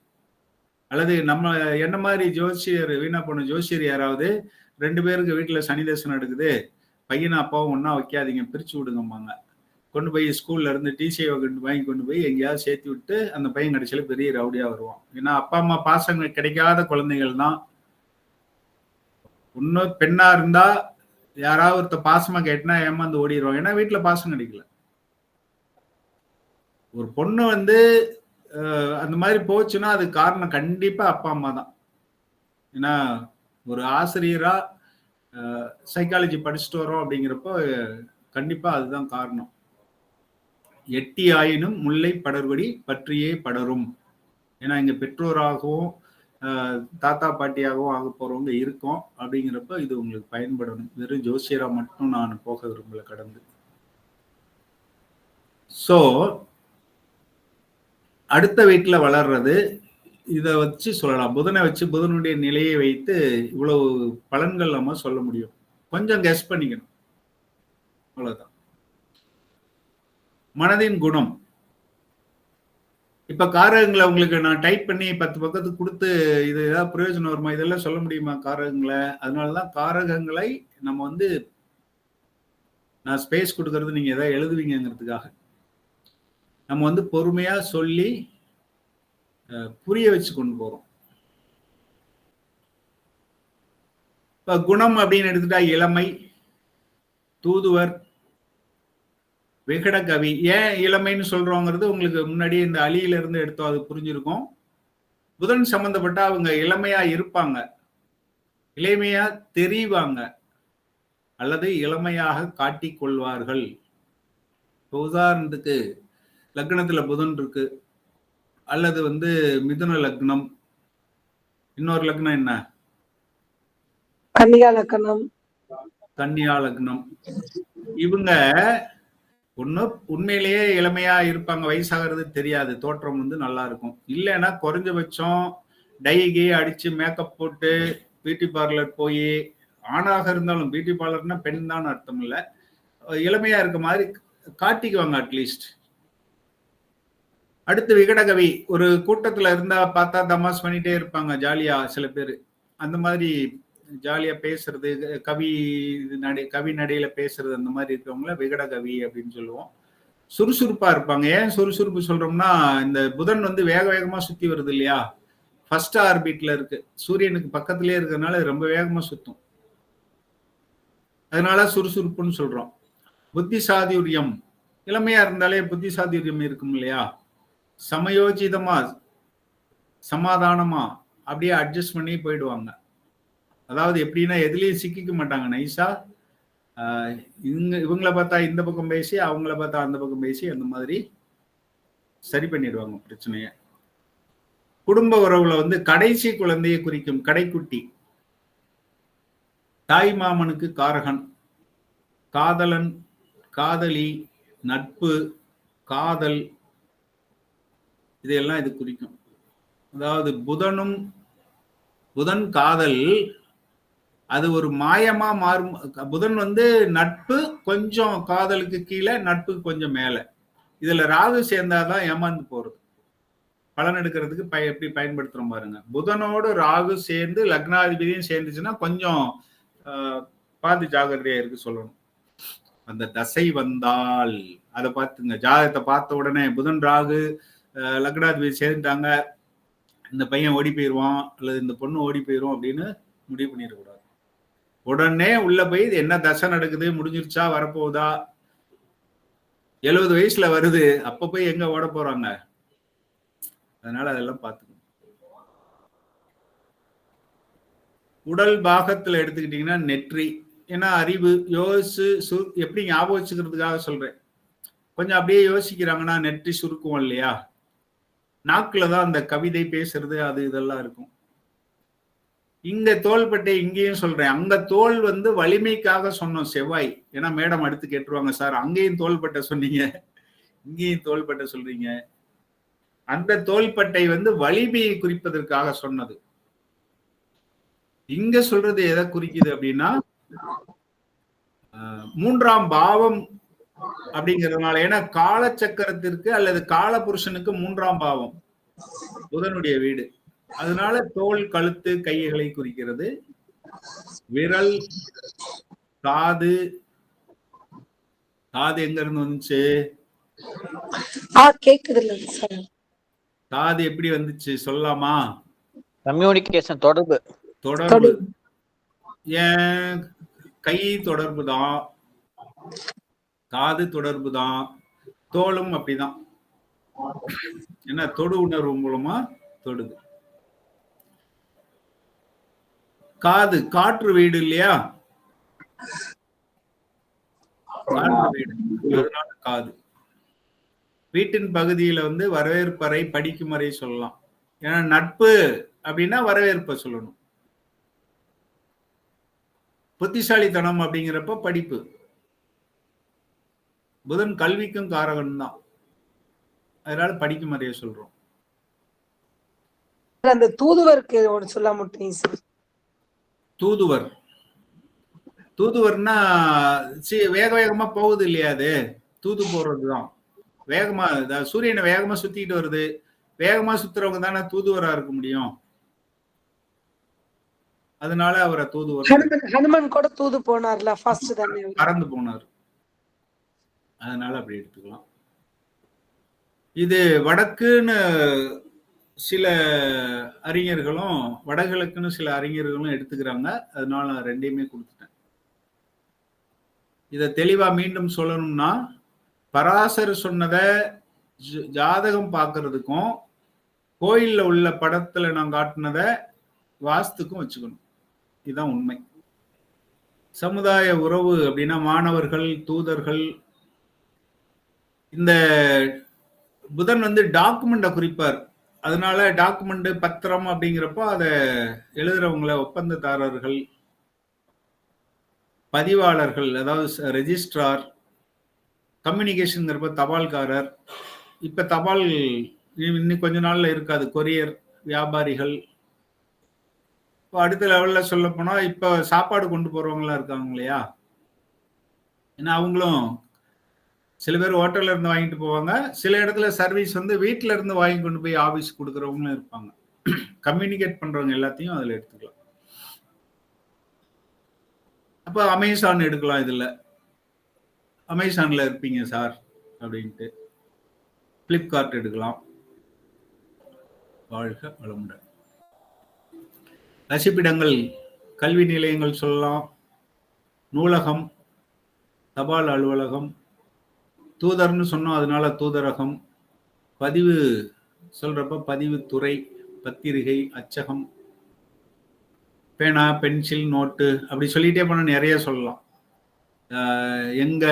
அல்லது நம்ம என்ன மாதிரி ஜோசியர், வீணா போன ஜோசியர் யாராவது 2 பேருக்கு வீட்டுல சனி தசை நடக்குது, பையனை அப்பாவும் ஒன்னா வைக்காதீங்க, பிரிச்சு விடுங்கம்பாங்க. கொண்டு போய் ஸ்கூல்ல இருந்து டிசிஐ கொண்டு போய் எங்கேயாவது சேர்த்து விட்டு அந்த பையன் கடைசியில பெரிய ரவுடியா வருவான். ஏன்னா அப்பா அம்மா பாசம் கிடைக்காத குழந்தைகள் தான். இன்னும் பெண்ணா இருந்தா யாராவது ஒருத்த பாசமா கேட்டுனா ஏமாந்து ஓடிடுவாங்க, ஏன்னா வீட்டுல பாசம் கிடைக்கல. ஒரு பொண்ணு வந்து அந்த மாதிரி போச்சுன்னா அது காரணம் கண்டிப்பா அப்பா அம்மா தான். ஏன்னா ஒரு ஆசிரியரா சைக்காலஜி படிச்சுட்டு வரோம் அப்படிங்கிறப்போ கண்டிப்பா அதுதான் காரணம். எட்டி ஆயினும் முல்லை படர்வடி பற்றியே படரும். ஏன்னா இங்க பெற்றோராகவும் தாத்தா பாட்டியாகவும் ஆக போறவங்க இருக்கோம். அப்படிங்கிறப்ப இது உங்களுக்கு பயன்படணும். வெறும் ஜோசியரா மட்டும் நான் போக விரும்பல கடந்து. சோ அடுத்த வீட்டுல வளர்றது இதை வச்சு சொல்லலாம். புதனை வச்சு, புதனுடைய நிலையை வைத்து இவ்வளவு பலன்கள் நம்ம சொல்ல முடியும். கொஞ்சம் கெஸ் பண்ணிக்கணும், அவ்வளவுதான். மனதின் குணம் இப்ப காரகங்களை உங்களுக்கு நான் டைப் பண்ணி 10 பக்கத்துக்கு கொடுத்து இது ஏதாவது பிரயோஜனம் வருமா, இதெல்லாம் சொல்ல முடியுமா காரகங்களை? அதனாலதான் காரகங்களை நம்ம வந்து நான் ஸ்பேஸ் கொடுக்கறது நீங்க ஏதாவது எழுதுவீங்கிறதுக்காக நம்ம வந்து பொறுமையா சொல்லி புரிய வச்சு கொண்டு போறோம். இப்ப குணம் அப்படின்னு எடுத்துட்டா இளமை, தூதுவர், விகடகவி. ஏன் இளமைன்னு சொல்றோங்கிறது உங்களுக்கு முன்னாடி இந்த அலியில இருந்து எடுத்தோம், அது புரிஞ்சிருக்கும். புதன் சம்பந்தப்பட்ட அவங்க இளமையா இருப்பாங்க, இளமையா தெரிவாங்க, அல்லது இளமையாக காட்டிக் கொள்வார்கள். உதாரணத்துக்கு லக்னத்துல புதன் இருக்கு, அல்லது வந்து மிதுன லக்னம், இன்னொரு லக்னம் என்ன, கன்னியா லக்னம், கன்னியா லக்னம். இவங்க ஒண்ணு உண்மையிலேயே இளமையா இருப்பாங்க, வயசாகிறது தெரியாது, தோற்றம் வந்து நல்லா இருக்கும். இல்லைன்னா குறைஞ்சபட்சம் டைகி அடிச்சு மேக்கப் போட்டு பியூட்டி பார்லர் போய், ஆணாக இருந்தாலும் பியூட்டி பார்லர்னா பெண் தான் அர்த்தம் இல்லை, இளமையா இருக்க மாதிரி காட்டிக்குவாங்க அட்லீஸ்ட். அடுத்து விகடகவி, ஒரு கூட்டத்துல இருந்தா பார்த்தா தமாஸ் பண்ணிட்டே இருப்பாங்க ஜாலியா சில பேர், அந்த மாதிரி ஜாலியா பேசுறது, கவி நடையில பேசுறது, அந்த மாதிரி இருக்கவங்கள விகடகவி அப்படின்னு சொல்லுவோம். சுறுசுறுப்பா இருப்பாங்க. ஏன் சுறுசுறுப்பு சொல்றோம்னா, இந்த புதன் வந்து வேக வேகமா சுத்தி வருது இல்லையா, ஃபர்ஸ்ட் ஆர்பிட்ல இருக்கு, சூரியனுக்கு பக்கத்திலே இருக்கிறதுனால ரொம்ப வேகமா சுத்தும், அதனால சுறுசுறுப்புன்னு சொல்றோம். புத்தி சாதுரியம், இளமையா இருந்தாலே புத்தி சாதுரியம் இருக்கும் இல்லையா, சமயோஜிதமா சமாதானமா அப்படியே அட்ஜஸ்ட் பண்ணி போயிடுவாங்க. அதாவது எப்படின்னா எதுலயும் சிக்கிக்க மாட்டாங்க, நைஸா இவங்களை பார்த்தா இந்த பக்கம் பேசி, அவங்கள பார்த்தா அந்த பக்கம் பேசி, அந்த மாதிரி சரி பண்ணிடுவாங்க பிரச்சனைய. குடும்ப உறவுல வந்து கடைசி குழந்தையை குறிக்கும், கடைக்குட்டி. தாய் மாமனுக்கு காரகன், காதலன், காதலி, நட்பு, காதல், இதையெல்லாம் இது குறிக்கும். அதாவது புதன் காதல் அது ஒரு மாயமா மாறும். புதன் வந்து நட்பு கொஞ்சம் காதலுக்கு கீழே, நட்பு கொஞ்சம் மேல. இதுல ராகு சேர்ந்தாதான் ஏமாந்து போறது. பலன் எடுக்கிறதுக்கு எப்படி பயன்படுத்துறோம் பாருங்க. புதனோடு ராகு சேர்ந்து லக்னாதிபதியும் சேர்ந்துச்சுன்னா கொஞ்சம் பார்த்து ஜாகிரதையா இருக்கு சொல்லணும். அந்த தசை வந்தால் அதை பார்த்துங்க, ஜாதகத்தை பார்த்த உடனே புதன் ராகு லக்னாதிபதி சேர்ந்துட்டாங்க, இந்த பையன் ஓடி போயிடுவான் அல்லது இந்த பொண்ணு ஓடி போயிடும் அப்படின்னு முடிவு பண்ணிடக்கூடாது. உடனே உள்ள போய் இது என்ன தசை நடக்குது, முடிஞ்சிருச்சா, வரப்போகுதா, 70 வயசுல வருது, அப்ப போய் எங்க ஓட போறாங்க, அதனால அதெல்லாம் பார்த்துக்கணும். உடல் பாகத்துல எடுத்துக்கிட்டீங்கன்னா நெற்றி, ஏன்னா அறிவு யோசிச்சு எப்படி ஞாபகம் வச்சுக்கிறதுக்காக சொல்றேன். கொஞ்சம் அப்படியே யோசிக்கிறாங்கன்னா நெற்றி சுருக்குவோம் இல்லையா, நாக்குலதான் அந்த கவிதை பேசுறது அது இதெல்லாம் இருக்கும். இங்க தோள்பட்டை இங்கேயும் சொல்றேன், அங்க தோல் வந்து வலிமைக்காக சொன்னோம் செவ்வாய், ஏன்னா மேடம் அடுத்து கேட்டுருவாங்க, சார் அங்கேயும் தோள்பட்டை சொன்னீங்க இங்கேயும் தோள்பட்டை சொல்றீங்க. அந்த தோள்பட்டை வந்து வலிமையை குறிப்பதற்காக சொன்னது. இங்க சொல்றது எதை குறிக்குது அப்படின்னா 3ஆம் பாவம் அப்படிங்கிறதுனால. ஏன்னா காலச்சக்கரத்திற்கு அல்லது கால புருஷனுக்கு 3ஆம் பாவம் புதனுடைய வீடு, அதனால தோல், கழுத்து, கைகளை குறிக்கிறது. விரல், காது, காது எங்க இருந்து வந்துச்சு, காது எப்படி வந்துச்சு சொல்லலாமா, கம்யூனிகேஷன், தொடர்பு. ஏன் கை தொடர்பு தான், காது தொடர்பு தான், தோலும் அப்படிதான், ஏன்னா தொடு உணர்வு மூலமா தொடுது. காது காற்று வீடு இல்லையா, காற்று வீடு, அதனால காது. வீட்டின் பகுதியில வந்து வரவேற்பறை, படிக்கும் வரை சொல்லலாம். ஏன்னா நட்பு அப்படின்னா வரவேற்பை சொல்லணும். புத்திசாலித்தனம் அப்படிங்கிறப்ப படிப்பு. புதன் கல்விக்கும் காரகன் தான், அதனால படிக்கும் வரைய சொல்றோம். அந்த தூதுவருக்கு சொல்ல மாட்டேன் சார். தூதுவர்னா வேக வேகமா போகுது இல்லையா, அது தூது போறதுதான். வேகமா சூரியனை வேகமா சுத்திட்டு வருது, வேகமா சுத்துறவங்க தானே தூதுவரா இருக்க முடியும். அதனால அவரை தூதுவர் ஹனுமன் கூட தூது போனார்ல, ஃபாஸ்ட் தானே அவரு. பறந்து போனார். அதனால அப்படி எடுத்துக்கலாம். இது வடக்குன்னு சில அறிஞர்களும் வடகிழக்குன்னு சில அறிஞர்களும் எடுத்துக்கிறாங்க. அதனால நான் ரெண்டையுமே கொடுத்துட்டேன். இதை தெளிவா மீண்டும் சொல்லணும்னா, பராசர் சொன்னதை ஜாதகம் பார்க்கறதுக்கும் கோயில்ல உள்ள படத்துல நான் காட்டினதை வாஸ்துக்கும் வச்சுக்கணும். இதுதான் உண்மை. சமுதாய உறவு அப்படின்னா மாணவர்கள், தூதர்கள். இந்த புதன் வந்து டாக்குமெண்ட்டை குறிப்பார். அதனால டாக்குமெண்ட் பத்திரம் அப்படிங்கிறப்போ அதை எழுதுறவங்கள ஒப்பந்ததாரர்கள், பதிவாளர்கள், அதாவது ரெஜிஸ்ட்ரார், கம்யூனிகேஷன்ங்கிறப்ப தபால்காரர். இப்ப தபால் இன்னும் கொஞ்ச நாள்ல இருக்காது, கொரியர் வியாபாரிகள். இப்போ அடுத்த லெவல்ல சொல்ல போனா இப்ப சாப்பாடு கொண்டு போறவங்களா இருக்காங்க இல்லையா, ஏன்னா அவங்களும் சில பேர் ஹோட்டல்ல இருந்து வாங்கிட்டு போவாங்க, சில இடத்துல சர்வீஸ் வந்து வீட்டுல இருந்து வாங்கி கொண்டு போய் ஆபீஸ் கொடுக்குறவங்களும் இருப்பாங்க. கம்யூனிகேட் பண்றவங்க எல்லாத்தையும் அதுல எடுத்துக்கலாம். அப்ப அமேசான் எடுக்கலாம். இதுல அமேசான்ல இருப்பீங்க சார் அப்படின்ட்டு பிளிப்கார்ட் எடுக்கலாம். வாழ்க வளமுடன். ரசிப்பிடங்கள், கல்வி நிலையங்கள் சொல்லலாம், நூலகம், தபால் அலுவலகம், தூதர்னு சொன்னோம் அதனால தூதரகம், பதிவு சொல்றப்ப பதிவு துறை, பத்திரிகை, அச்சகம், பேனா, பென்சில், நோட்டு, அப்படி சொல்லிட்டே போனா நிறைய சொல்லலாம். எங்க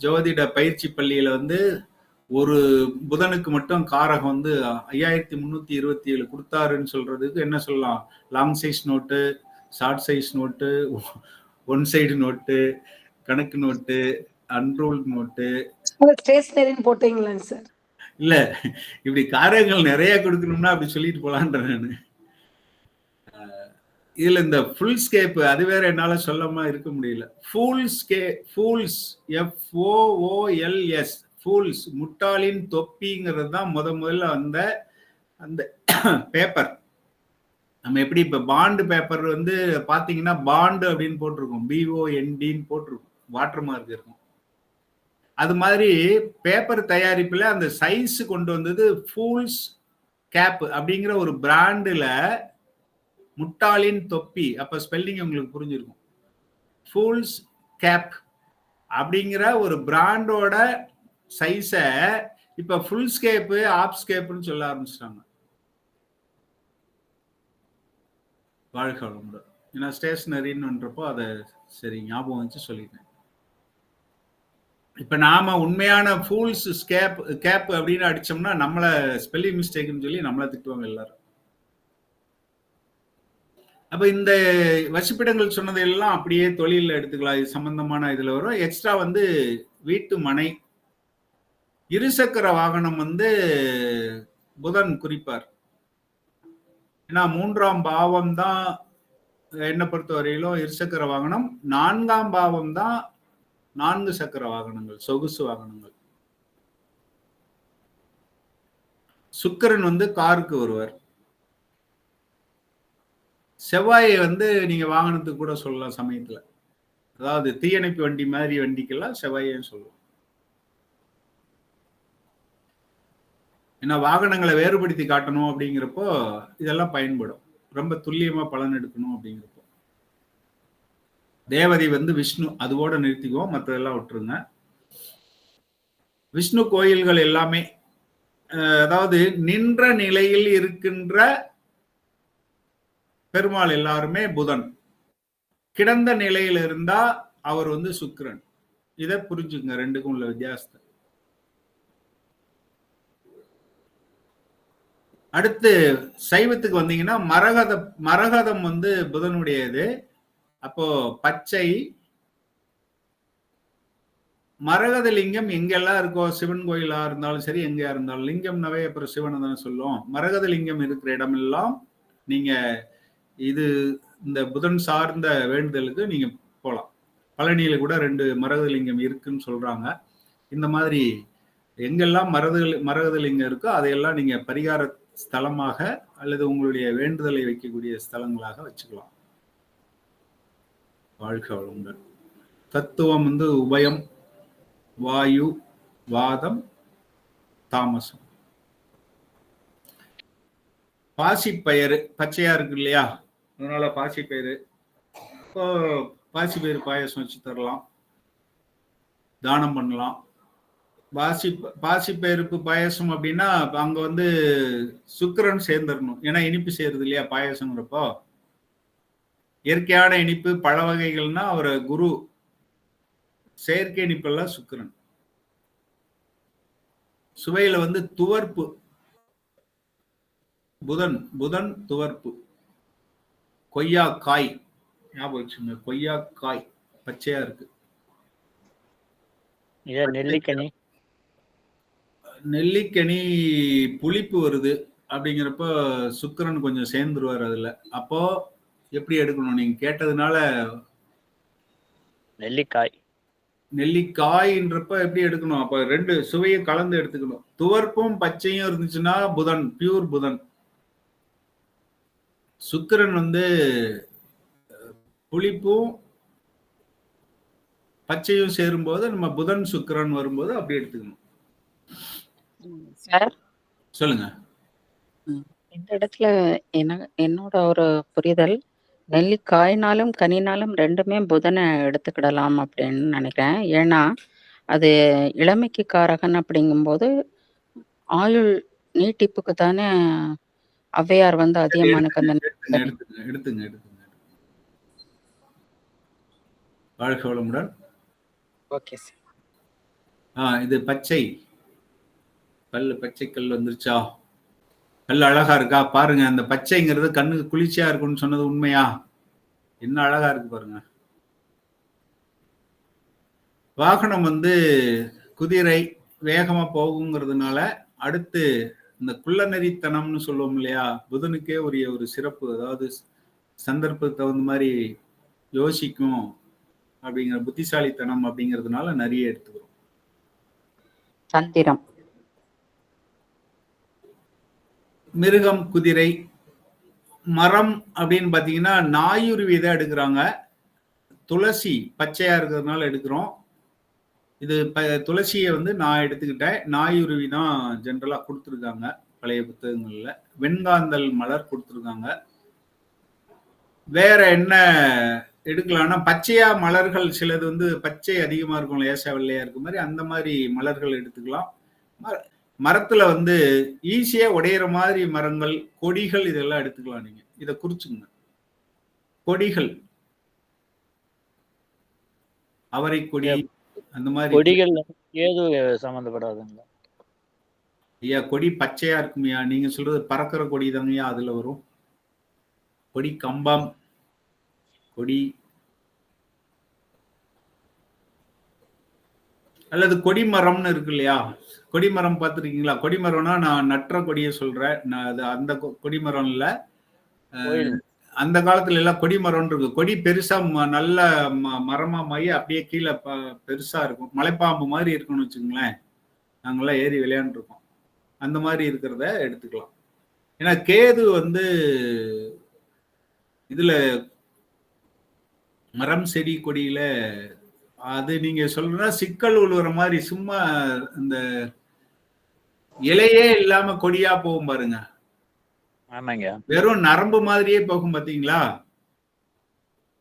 ஜோதிட பயிற்சி பள்ளியில வந்து ஒரு புதனுக்கு மட்டும் காரகம் வந்து 5327 கொடுத்தாருன்னு சொல்றதுக்கு என்ன சொல்லலாம்? Long size note, short size note, one side note, கணக்கு நோட்டு, அன்ரூல்ட் நோட்டு. ஸ்டேஷனரின்னு போட்டீங்களாங்க சார்? இல்ல, இப்படி காரகங்கள் நிறைய கொடுக்கணும்னா அப்படி சொல்லிட்டு போலான்ற நானு. இதுல இந்த ஃபுல் ஸ்கேப் அது வேற என்னால சொல்லாம இருக்க முடியல. ஃபூல்ஸ், FOOLS, ஃபூல்ஸ், முட்டாளின் தொப்பிங்கிறது தான் முதல்ல வந்த அந்த பேப்பர். நம்ம எப்படி இப்ப பாண்டு பேப்பர் வந்து பாத்தீங்கன்னா பாண்டு அப்படின்னு போட்டிருக்கோம், BONDன்னு போட்டிருக்கோம், வாட்டர் மார்க் இருக்கும். அது மாதிரி பேப்பர் தயாரிப்புல அந்த சைஸ் கொண்டு வந்தது ஃபூல்ஸ் கேப் அப்படிங்கிற ஒரு பிராண்டுல. முட்டாளின் தொப்பி, அப்ப ஸ்பெல்லிங் உங்களுக்கு புரிஞ்சிருக்கும். ஃபூல்ஸ் கேப் அப்படிங்கிற ஒரு பிராண்டோட சைஸ இப்ப ஃபுல் ஸ்கேப், ஆப் ஸ்கேப்னு சொல்ல ஆரம்பிச்சிட்டாங்க. வாழ்க வளமுடன். ஏன்னா ஸ்டேஷனரின்றப்போ அதை சரி ஞாபகம் வச்சு சொல்லிட்டேன். இப்ப நாம உண்மையான ஃபூல்ஸ் கேப் அப்படின்னு அடிச்சோம்னா நம்மள ஸ்பெல்லிங் மிஸ்டேக்னு சொல்லி நம்மள திட்டுவாங்க எல்லாரும். அப்ப இந்த வசிப்பிடங்கள் சொன்னது எல்லாம் அப்படியே தொழில எடுத்துக்கலாம். இது சம்பந்தமான இதுல வரும். எக்ஸ்ட்ரா வந்து வீட்டு மனை, இருசக்கர வாகனம் வந்து புதன் குறிப்பார். ஏன்னா 3ஆம் பாவம் தான் என்ன பொறுத்த வரையிலும் இருசக்கர வாகனம், 4ஆம் பாவம் தான் 4 சக்கர வாகனங்கள், சொகுசு வாகனங்கள். சுக்கிரன் வந்து காருக்கு வருவார். செவ்வாயை வந்து நீங்க வாகனத்துக்கு கூட சொல்லலாம் சமயத்துல. அதாவது தீயணைப்பு வண்டி மாதிரி வண்டிக்கெல்லாம் செவ்வாயன்னு சொல்லுவோம். ஏன்னா வாகனங்களை வேறுபடுத்தி காட்டணும் அப்படிங்கிறப்போ இதெல்லாம் பயன்படும். ரொம்ப துல்லியமா பலன் எடுக்கணும் அப்படிங்கிறப்போ. தேவதை வந்து விஷ்ணு, அதுவோட நிறுத்திக்குவோம், மற்றதெல்லாம் விட்டுருங்க. விஷ்ணு கோயில்கள் எல்லாமே அதாவது நின்ற நிலையில் இருக்கின்ற பெருமாள் எல்லாருமே புதன், கிடந்த நிலையில் இருந்தா அவர் வந்து சுக்கிரன். இதை புரிஞ்சுங்க ரெண்டுக்கும் உள்ள வித்தியாசத்தை. அடுத்து சைவத்துக்கு வந்தீங்கன்னா மரகதம் வந்து புதனுடையது. அப்போ பச்சை மரகத லிங்கம் எங்கெல்லாம் இருக்கோ, சிவன் கோயிலா இருந்தாலும் சரி, எங்கேயா இருந்தாலும் லிங்கம்னாவே அப்புறம் சிவனை தானே சொல்லுவோம். மரகத லிங்கம் இருக்கிற இடமெல்லாம் நீங்க இது இந்த புதன் சார்ந்த வேண்டுதலுக்கு நீங்க போகலாம். பழனியில கூட 2 மரகத லிங்கம் இருக்குன்னு சொல்றாங்க. இந்த மாதிரி எங்கெல்லாம் மரகதலிங்கம் இருக்கோ அதையெல்லாம் நீங்க பரிகார ஸ்தலமாக அல்லது உங்களுடைய வேண்டுதலை வைக்கக்கூடிய ஸ்தலங்களாக வச்சுக்கலாம். வாழ்க வளமுடன். தத்துவம் வந்து உபயம், வாயு, வாதம், தாமசம். பாசிப்பயிறு பச்சையா இருக்கு இல்லையா, அதனால பாசிப்பயிறு. இப்போ பாசிப்பயிறு பாயசம் வச்சு தரலாம், தானம் பண்ணலாம். பாசிப்பயிறுப்பு பாயசம் அப்படின்னா அங்க வந்து சுக்கிரன் சேர்ந்துடணும். ஏன்னா இனிப்பு சேருது இல்லையா பாயசங்கிறப்போ. இயற்கையான இனிப்பு பழ வகைகள்னா அவர் குரு, செயற்கை இனிப்பெல்லாம் சுக்கிரன். சுவையில வந்து துவர்ப்பு புதன் துவர்ப்பு. கொய்யாக்காய் ஞாபகம் வச்சுங்க, கொய்யாக்காய் பச்சையா இருக்கு. நெல்லிக்கனி புளிப்பு வருது அப்படிங்கிறப்ப சுக்கிரன் கொஞ்சம் சேர்ந்துருவார் அதுல. அப்போ எப்படி எடுக்கணும் நீங்க கேட்டதுனால, நெல்லிக்காய்ன்றப்ப எப்படி எடுக்கணும், அப்ப ரெண்டு சுவையை கலந்து எடுத்துக்கணும். துவர்ப்பும் பச்சையும் இருந்துச்சுன்னா புதன், பியூர் புதன். சுக்கிரன் வந்து புளிப்பும் பச்சையும் சேரும்போது நம்ம புதன் சுக்கிரன் வரும்போது அப்படி எடுத்துக்கணும். சார் சொல்லுங்க. இந்த இடத்துல என்னோட ஒரு புரிதல், நெல்லிக்காய்னாலும் கனினாலும் ரெண்டுமே புதனை எடுத்துக்கிடலாம் அப்படின்னு நினைக்கிறேன். ஏன்னா அது இளமைக்கு காரகன் அப்படிங்கும்போது ஆயுள் நீட்டிப்புக்கு தானே ஔவையார் வந்து அதியமானுக்கு அந்த எடுத்துங்க. வாழ்க வளமுடன். Okay sir. இது பச்சை கல் வந்துருச்சா? கல் அழகா இருக்கா பாருங்க. அந்த பச்சைங்கிறது கண்ணுக்கு குளிர்ச்சியா இருக்கும்னு சொன்னது உண்மையா? என்ன அழகா இருக்கு பாருங்க. வாகனம் வந்து குதிரை வேகமா போகுங்கிறதுனால அடுத்து இந்த குள்ளநெறித்தனம்னு சொல்லுவோம் இல்லையா, புதனுக்கே உரிய ஒரு சிறப்பு. அதாவது சந்தர்ப்பத்துக்கு தகுந்த மாதிரி யோசிக்கும் அப்படிங்கிற புத்திசாலித்தனம் அப்படிங்கிறதுனால நிறைய எடுத்துக்கிறோம். சந்திரம், மிருகம், குதிரை, மரம் அப்படின்னு பாத்தீங்கன்னா நாயுருவி தான் எடுக்கிறாங்க. துளசி பச்சையா இருக்கிறதுனால எடுக்கிறோம். இது துளசியை வந்து நான் எடுத்துக்கிட்டேன். நாயுருவி தான் ஜென்ரலா கொடுத்துருக்காங்க பழைய புத்தகங்கள்ல. வெண்காந்தல் மலர் கொடுத்துருக்காங்க. வேற என்ன எடுக்கலாம்னா பச்சையா மலர்கள் சிலது வந்து பச்சை அதிகமா இருக்கும், லேசா வெள்ளையா இருக்க மாதிரி, அந்த மாதிரி மலர்கள் எடுத்துக்கலாம். மரத்துல வந்து ஈஸியா உடையிற மாதிரி மரங்கள், கொடிகள் இதெல்லாம் எடுத்துக்கலாம். நீங்க இதை குறிச்சுங்க. கொடிகள், அவரை கொடி, அந்த மாதிரி கொடிகள் ஏது சம்பந்தப்படாதுங்களா ஐயா? கொடி பச்சையா இருக்குமையா? நீங்க சொல்றது பறக்கிற கொடி தாங்கய்யா அதுல வரும். கொடி கம்பம், கொடி அல்லது கொடிமரம்னு இருக்கு இல்லையா? கொடிமரம் பார்த்துருக்கீங்களா? கொடிமரம்னா நான் நற்ற கொடியை சொல்றேன். நான் அது அந்த கொடிமரம் இல்ல. அந்த காலத்துல எல்லாம் கொடிமரம் இருக்கு. கொடி பெருசா நல்ல மரமா மைய அப்படியே கீழே பெருசா இருக்கும். மலைப்பாம்பு மாதிரி இருக்குன்னு வச்சுங்களேன். நாங்கெல்லாம் ஏறி விளையாண்டுருக்கோம். அந்த மாதிரி இருக்கிறத எடுத்துக்கலாம். ஏன்னா கேது வந்து இதுல மரம் செடி கொடியில அது நீங்க சொல்றா சிக்கல் உழுவுற மாதிரி சும்மா இந்த இலையே இல்லாம கொடியா போகும் பாருங்க. ஆமாங்க. வெறும் நரம்பு மாதிரியே போகும் பாத்தீங்களா?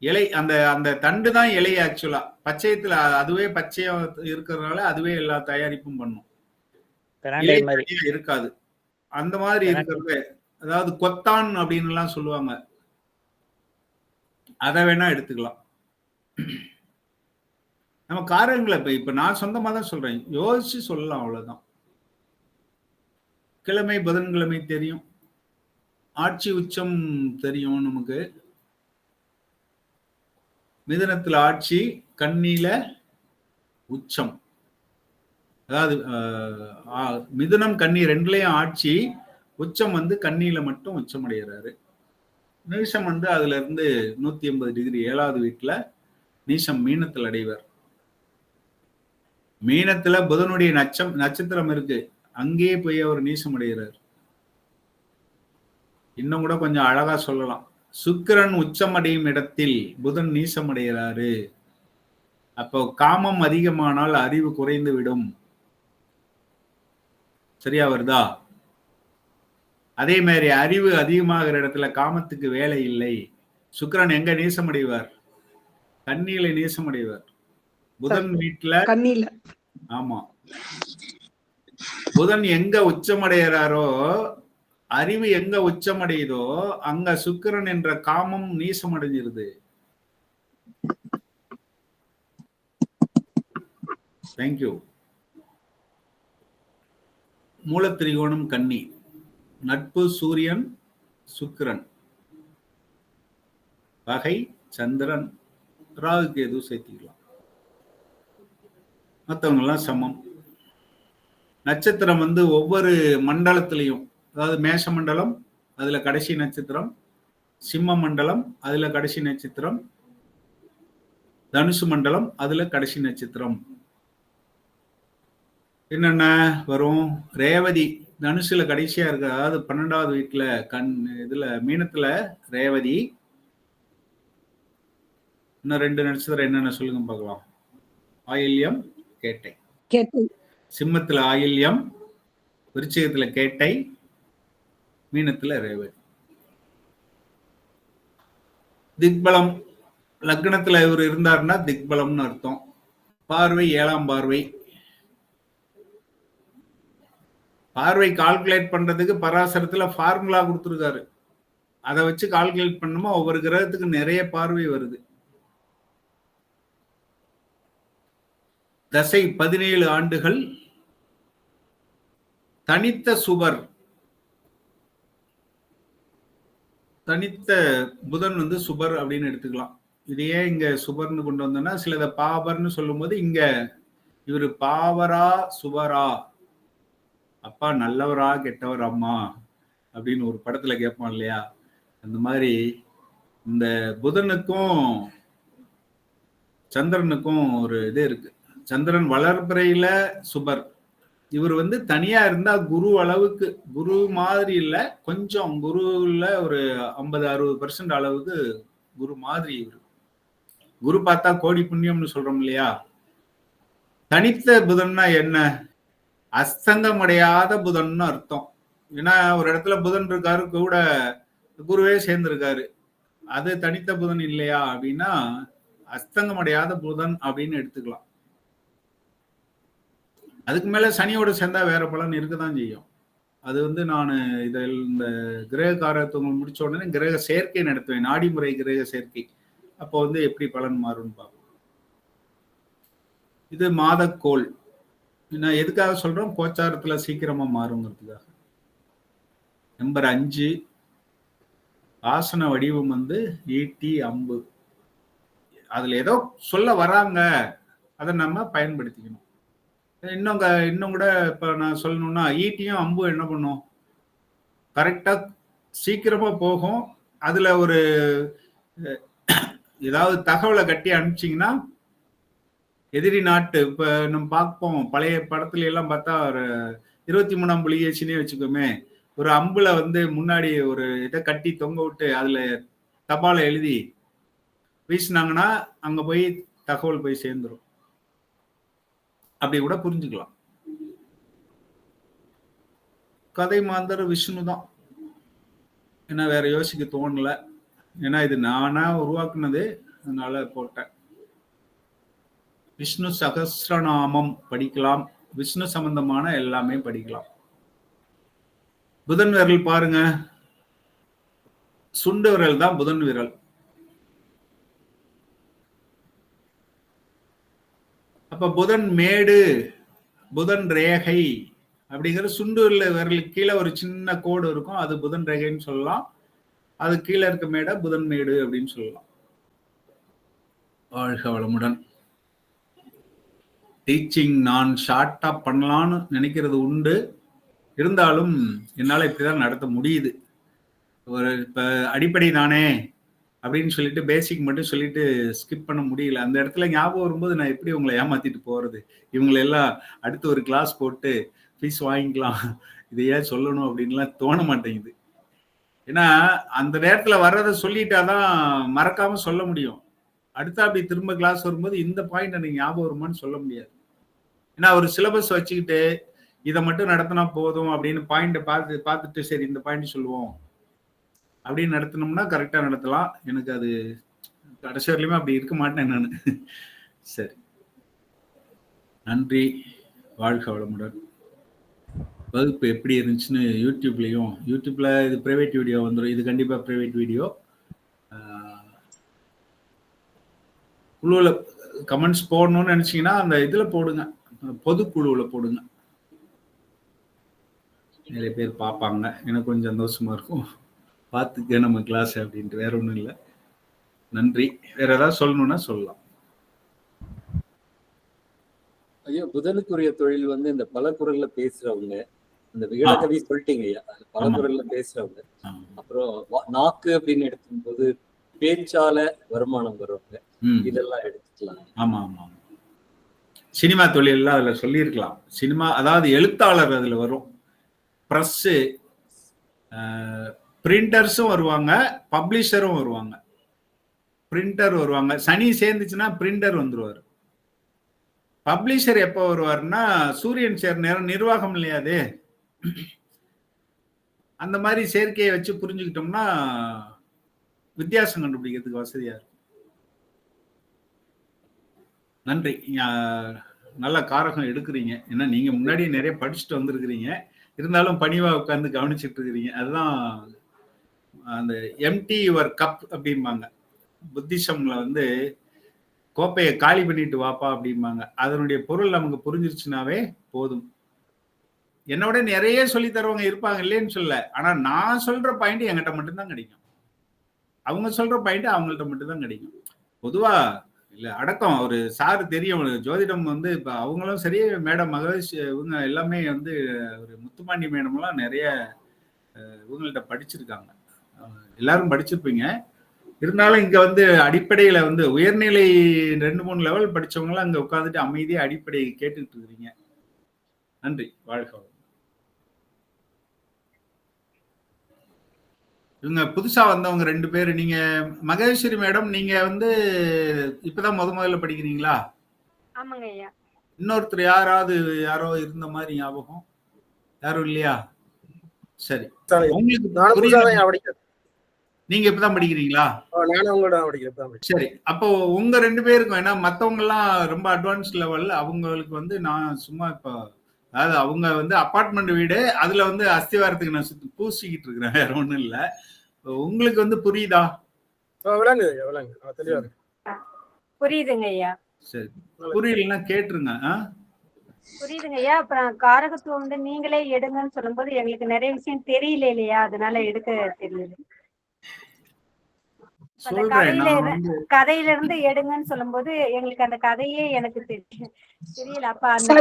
இலை அந்த அந்த தண்டு தான் இலை. ஆக்சுவலா பச்சையத்துல அதுவே பச்சையா இருக்கிறதுனால அதுவே எல்லா தயாரிப்பும் பண்ணும். இருக்காது அந்த மாதிரி இருக்கிறது. அதாவது கொத்தான் அப்படின்னு எல்லாம் சொல்லுவாங்க. அதை வேணா எடுத்துக்கலாம். நம்ம காரியங்களை இப்ப நான் சொந்தமா தான் சொல்றேன், யோசிச்சு சொல்லலாம், அவ்வளவுதான். கிழமை புதன்கிழமை தெரியும், ஆட்சி உச்சம் தெரியும் நமக்கு. மிதுனத்துல ஆட்சி, கன்னியில உச்சம். அதாவது மிதுனம் கன்னி ரெண்டுலயும் ஆட்சி, உச்சம் வந்து கன்னியில மட்டும் உச்சம் அடைகிறாரு. நீசம் வந்து அதுல இருந்து 180 டிகிரி 7வது வீட்டுல நீசம் மீனத்தில் அடைவர். மீனத்துல புதனுடைய நட்சத்திரம் இருக்கு, அங்கேயே போய் அவர் நீசமடைகிறார். இன்னும் கூட கொஞ்சம் அழகா சொல்லலாம், சுக்கிரன் உச்சமடையும் இடத்தில் புதன் நீசமடைகிறாரு. அப்போ காமம் அதிகமானால் அறிவு குறைந்து விடும். சரியா வருதா? அதே மாதிரி அறிவு அதிகமாகிற இடத்துல காமத்துக்கு வேலை இல்லை. சுக்கிரன் எங்க நீசமடைவார்? கன்னியில நீசமடைவார். புதன் வீட்டுல கண்ணில. ஆமா, புதன் எங்க உச்சமடைகிறாரோ, அறிவு எங்க உச்சமடையுதோ அங்க சுக்கிரன் என்ற காமம் நீசமடைஞ்சிருது. தேங்க்யூ. மூலத்திரிகோணம் கன்னி, நட்பு சூரியன் சுக்கிரன், பகை சந்திரன், ராகு கேது சேர்த்திக்கலாம். மற்றவங்க எல்லாம் சமம். நட்சத்திரம் வந்து ஒவ்வொரு மண்டலத்திலையும், அதாவது மேஷ மண்டலம் அதுல கடைசி நட்சத்திரம், சிம்ம மண்டலம் அதுல கடைசி நட்சத்திரம், தனுசு மண்டலம் அதுல கடைசி நட்சத்திரம். என்னென்ன வரும்? ரேவதி தனுசுல கடைசியா இருக்கு, அதாவது 12வது வீட்டுல இதுல மீனத்துல ரேவதி. இன்னும் 2 நட்சத்திரம் என்னென்ன சொல்லுங்க பார்க்கலாம். ஆயில்யம் கேட்டை. சிம்மத்துல ஆயில்யம், விருச்சிகத்துல கேட்டை, மீனத்துல ரேவதி. திக்பலம் லக்னத்துல இவர் இருந்தாருன்னா திக்பலம்னு அர்த்தம். பார்வை 7ஆம் பார்வை. பார்வை கால்குலேட் பண்றதுக்கு பராசரத்துல ஃபார்முலா கொடுத்துருக்காரு. அதை வச்சு கால்குலேட் பண்ணுமா ஒவ்வொரு கிரகத்துக்கு நிறைய பார்வை வருது. தசை 17 ஆண்டுகள். தனித்த சுபர், தனித்த புதன் வந்து சுபர் அப்படின்னு எடுத்துக்கலாம். இதையே இங்க சுபர்னு கொண்டு வந்தோம்னா, சிலத பாபர்னு சொல்லும் போது இங்க இவரு பாவரா சுபரா, அப்பா நல்லவரா கெட்டவர் அம்மா அப்படின்னு ஒரு படத்துல கேட்பான் இல்லையா, அந்த மாதிரி இந்த புதனுக்கும் சந்திரனுக்கும் ஒரு இது இருக்கு. சந்திரன் வளர்பிறையில சுபர். இவர் வந்து தனியா இருந்தா குரு அளவுக்கு, குரு மாதிரி இல்ல, கொஞ்சம் குருல ஒரு 50-60% அளவுக்கு குரு மாதிரி இவர். குரு பார்த்தா கோடி புண்ணியம்னு சொல்றோம் இல்லையா. தனித்த புதன்னா என்ன? அஸ்தங்கம் அடையாத புதன் அர்த்தம். ஏன்னா ஒரு இடத்துல புதன் இருக்காரு, கூட குருவே சேர்ந்திருக்காரு, அது தனித்த புதன் இல்லையா அப்படின்னா அஸ்தங்கம் அடையாத புதன் அப்படின்னு எடுத்துக்கலாம். அதுக்கு மேல சனியோட சேர்ந்தா வேற பலன் இருக்கதான் செய்யும். அது வந்து நான் இதில் இந்த கிரக காரத்துவம் முடிச்ச உடனே கிரக சேர்க்கை நடத்துவேன், நாடிமுறை கிரக சேர்க்கை. அப்போ வந்து எப்படி பலன் மாறும்னு பார்ப்போம். இது மாதக்கோள். நான் எதுக்காக சொல்றோம்? கோச்சாரத்துல சீக்கிரமா மாறுங்கிறதுக்காக. நம்பர் 5 ஆசன வடிவம் வந்து ஈட்டி அம்பு. அதுல ஏதோ சொல்ல வராங்க, அதை நம்ம பயன்படுத்திக்கணும். இன்னும் கூட இப்ப நான் சொல்லணும்னா, ஈட்டியும் அம்பு என்ன பண்ணும்? கரெக்டா சீக்கிரமா போகும். அதுல ஒரு ஏதாவது தகவலை கட்டி அனுப்பிச்சிங்கன்னா எதிரி நாட்டு, இப்ப நம்ம பார்ப்போம் பழைய படத்துல எல்லாம் பார்த்தா, ஒரு 23ஆம் புலிகேசினே வச்சுக்கோமே, ஒரு அம்புல வந்து முன்னாடி ஒரு இதை கட்டி தொங்க விட்டு அதுல தபாலை எழுதி வீசினாங்கன்னா அங்க போய் தகவல் போய் சேர்ந்துடும். அப்படி கூட புரிஞ்சுக்கலாம். கதை மாந்தர் விஷ்ணு தான். ஏன்னா வேற யோசிக்க தோணல, ஏன்னா இது நானா உருவாக்குனது, அதனால போட்டேன். விஷ்ணு சகஸ்ரநாமம் படிக்கலாம், விஷ்ணு சம்பந்தமான எல்லாமே படிக்கலாம். புதன் விரல் பாருங்க, சுண்டு விரல் தான் புதன் விரல். அப்ப புதன் மேடு, புதன் ரேகை அப்படிங்கிற சுண்டு விரலுக்கு கீழே ஒரு சின்ன கோடு இருக்கும், அது புதன் ரேகைன்னு சொல்லலாம். அது கீழே இருக்க மேடை புதன் மேடு அப்படின்னு சொல்லலாம். வாழ்க வளமுடன். டீச்சிங் நான் ஷார்ட்டா பண்ணலான்னு நினைக்கிறது உண்டு, இருந்தாலும் என்னால் இப்படிதான் நடத்த முடியுது. ஒரு இப்ப அடிப்படை தானே, அப்படின்னு சொல்லிட்டு பேசிக் மட்டும் சொல்லிட்டு ஸ்கிப் பண்ண முடியல. அந்த இடத்துல ஞாபகம் வரும்போது நான் எப்படி உங்களை ஏமாத்திட்டு போறது? இவங்களை எல்லாம் அடுத்து ஒரு கிளாஸ் போட்டு ஃபீஸ் வாங்கிக்கலாம், இதை ஏன் சொல்லணும் அப்படின்லாம் தோண மாட்டேங்குது. ஏன்னா அந்த நேரத்துல வர்றதை சொல்லிட்டாதான் மறக்காம சொல்ல முடியும். அடுத்த அப்படி திரும்ப கிளாஸ் வரும்போது இந்த பாயிண்ட் எனக்கு ஞாபகம் வருமான்னு சொல்ல முடியாது. ஏன்னா ஒரு சிலபஸ் வச்சுக்கிட்டு இதை மட்டும் நடத்தினா போதும் அப்படின்னு பாயிண்ட பார்த்துட்டு சரி இந்த பாயிண்ட் சொல்லுவோம் அப்படின்னு நடத்தினோம்னா கரெக்டா நடத்தலாம். எனக்கு அது கடைசி வரலையுமே அப்படி இருக்க மாட்டேன் நான். சரி, நன்றி, வாழ்க வளமுடன். வகுப்பு எப்படி இருந்துச்சுன்னு யூடியூப்ல இது பிரைவேட் வீடியோ வந்துடும். இது கண்டிப்பா பிரைவேட் வீடியோ. குழுவில் கமெண்ட்ஸ் போடணும்னு நினைச்சீங்கன்னா அந்த இதுல போடுங்க, பொதுக்குழுவுல போடுங்க, நிறைய பேர் பார்ப்பாங்க. எனக்கு கொஞ்சம் சந்தோஷமா இருக்கும், பார்த்துக்க நம்ம கிளாஸ் அப்படின்ட்டு. வேற ஒன்றும் இல்லை. நன்றி. வேற ஏதாவது சொல்லணும்னா சொல்லலாம். ஐயா, புதனுக்குரிய தொழில் வந்து இந்த பல குரல்ல பேசுறவங்க, இந்த விகடகவி சொல்லிட்டீங்க ஐயா, பல குரல்ல பேசுறவங்க. அப்புறம் நாக்கு அப்படின்னு எடுக்கும்போது பேச்சால வருமானம் வருவாங்க, இதெல்லாம் எடுத்துக்கலாம். ஆமா ஆமா. சினிமா தொழில் அதுல சொல்லியிருக்கலாம். சினிமா அதாவது எழுத்தாளர் அதுல வரும், பிரஸ், பிரிண்டர்ஸும் வருவாங்க, பப்ளிஷரும் வருவாங்க. பிரிண்டர் வருவாங்க, சனி சேர்ந்துச்சுன்னா பிரிண்டர் வந்துருவாரு. பப்ளிஷர் எப்போ வருவாருன்னா சூரியன் சேர் நேரம் நிர்வாகம் இல்லையாது. அந்த மாதிரி சேர்க்கையை வச்சு புரிஞ்சுக்கிட்டோம்னா வித்தியாசம் கண்டுபிடிக்கிறதுக்கு வசதியா இருக்கும். நன்றி. நல்ல காரகம் எடுக்கிறீங்க. ஏன்னா நீங்க முன்னாடி நிறைய படிச்சுட்டு வந்திருக்கிறீங்க, இருந்தாலும் பணிவா உட்கார்ந்து கவனிச்சுட்டு இருக்கிறீங்க. அதுதான் அந்த எம்டி யுவர் கப் அப்படிம்பாங்க. புத்திசம்ல வந்து கோப்பையை காலி பண்ணிட்டு வாப்பா அப்படிம்பாங்க. அதனுடைய பொருள் நமக்கு புரிஞ்சிருச்சுனாவே போதும். என்னோட நிறைய சொல்லி தருவாங்க இருப்பாங்க, இல்லைன்னு சொல்ல. ஆனா நான் சொல்ற பாயிண்ட் என்கிட்ட மட்டும்தான் கிடைக்கும், அவங்க சொல்ற பாயிண்ட் அவங்கள்ட்ட மட்டும்தான் கிடைக்கும். பொதுவா இல்ல அடக்கம் ஒரு சார் தெரியும் ஜோதிடம் வந்து இப்ப அவங்களும் சரி, மேடம் மகேஷ் இவங்க எல்லாமே வந்து ஒரு முத்துப்பாண்டி மேடம் எல்லாம் நிறைய இவங்கள்ட்ட படிச்சிருக்காங்க, எல்லாரும் படிச்சிருப்பீங்க. இருந்தாலும் இங்க வந்து அடிப்படையில வந்து உயர்நிலை 2-3 லெவல் படிச்சவங்க எல்லாம் அங்க உட்காந்துட்டு அமைதியா அடிப்படை கேட்டுக்கிட்டு இருக்கிறீங்க. நன்றி, வாழ்க. இவங்க புதுசா வந்தவங்க 2 பேரு. நீங்க மகேஸ்வரி மேடம், நீங்க வந்து இப்பதான் முதல்ல படிக்கிறீங்களா? ஆமாங்க ஐயா. இன்னொருத்தர் யாரோ இருந்த மாதிரி ஞாபகம், யாரும் இல்லையா? சரி, உங்களுக்கு நீங்க இப்பதான் படிக்கிறீங்களா? சரி, அப்போ உங்க 2 பேருக்கும், ஏன்னா மத்தவங்க எல்லாம் ரொம்ப அட்வான்ஸ் லெவல், அவங்களுக்கு வந்து நான் சும்மா இப்ப அதாவது அவங்க வந்து அபார்ட்மெண்ட் வீடு, அதுல வந்து அஸ்திவாரத்துக்கு நான் பூசிக்கிட்டு இருக்கிறேன், வேற ஒண்ணும் இல்ல. உங்களுக்கு வந்து புரியுதா? புரியுதுங்க ஐயா. சரி, புரியலன்னா கேட்டுருங்க. புரியுதுங்க ஐயா. அப்புறம் காரகத்துவம் வந்து நீங்களே எடுங்கன்னு சொல்லும்போது எங்களுக்கு நிறைய விஷயம் தெரியல இல்லையா, அதனால எடுக்க தெரியல. கதையில இருந்து எடுங்கன்னு சொல்லும்போது எங்களுக்கு அந்த கதையே எனக்கு தெரியல. அப்ப அந்த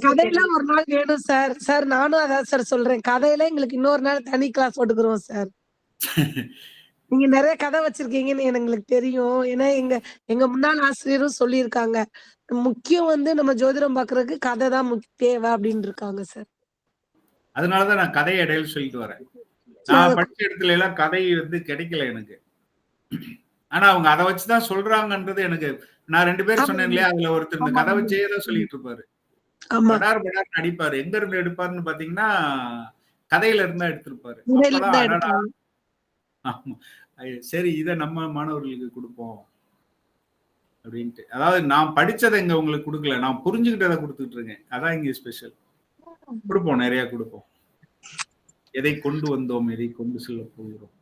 கதையெல்லாம் ஒரு நாள் வேணும் சார். சார் நானும் அதான் சார் சொல்றேன், கதையில எங்களுக்கு இன்னொரு நாள் தனி கிளாஸ் போட்டுக்கிறோம் சார். நீங்க நிறைய கதை வச்சிருக்கீங்கன்னு எங்களுக்கு தெரியும். ஏன்னா எங்க முன்னாள் ஆசிரியரும் சொல்லியிருக்காங்க, முக்கியம் வந்து நம்ம ஜோதிடம் பாக்குறதுக்கு கதை தான் தேவை அப்படின்னு இருக்காங்க சார். அதனாலதான் நான் கதையை இடையில சொல்லிட்டு வரேன். நான் படிச்ச இடத்துல எல்லாம் கதை வந்து கிடைக்கல எனக்கு. ஆனா அவங்க அதை வச்சுதான் சொல்றாங்கன்றது எனக்கு. நான் 2 பேர் சொன்னேன் இல்லையா, அதுல ஒருத்தர் இந்த கதை வச்சே தான் சொல்லிட்டு இருப்பாரு, படார் படார் அடிப்பாரு. எங்க இருந்து எடுப்பாருன்னு பாத்தீங்கன்னா கதையில இருந்தா எடுத்திருப்பாரு. சரி, இதை நம்ம மாணவர்களுக்கு கொடுப்போம் அப்படின்ட்டு. அதாவது நான் படிச்சதை இங்க உங்களுக்கு கொடுக்கல, நான் புரிஞ்சுக்கிட்டதை கொடுத்துட்டு இருக்கேன். அதான் இங்க ஸ்பெஷல். கொடுப்போம், நிறைய கொடுப்போம். எதை கொண்டு வந்தோம், எதை கொண்டு செல்ல போகிறோம்.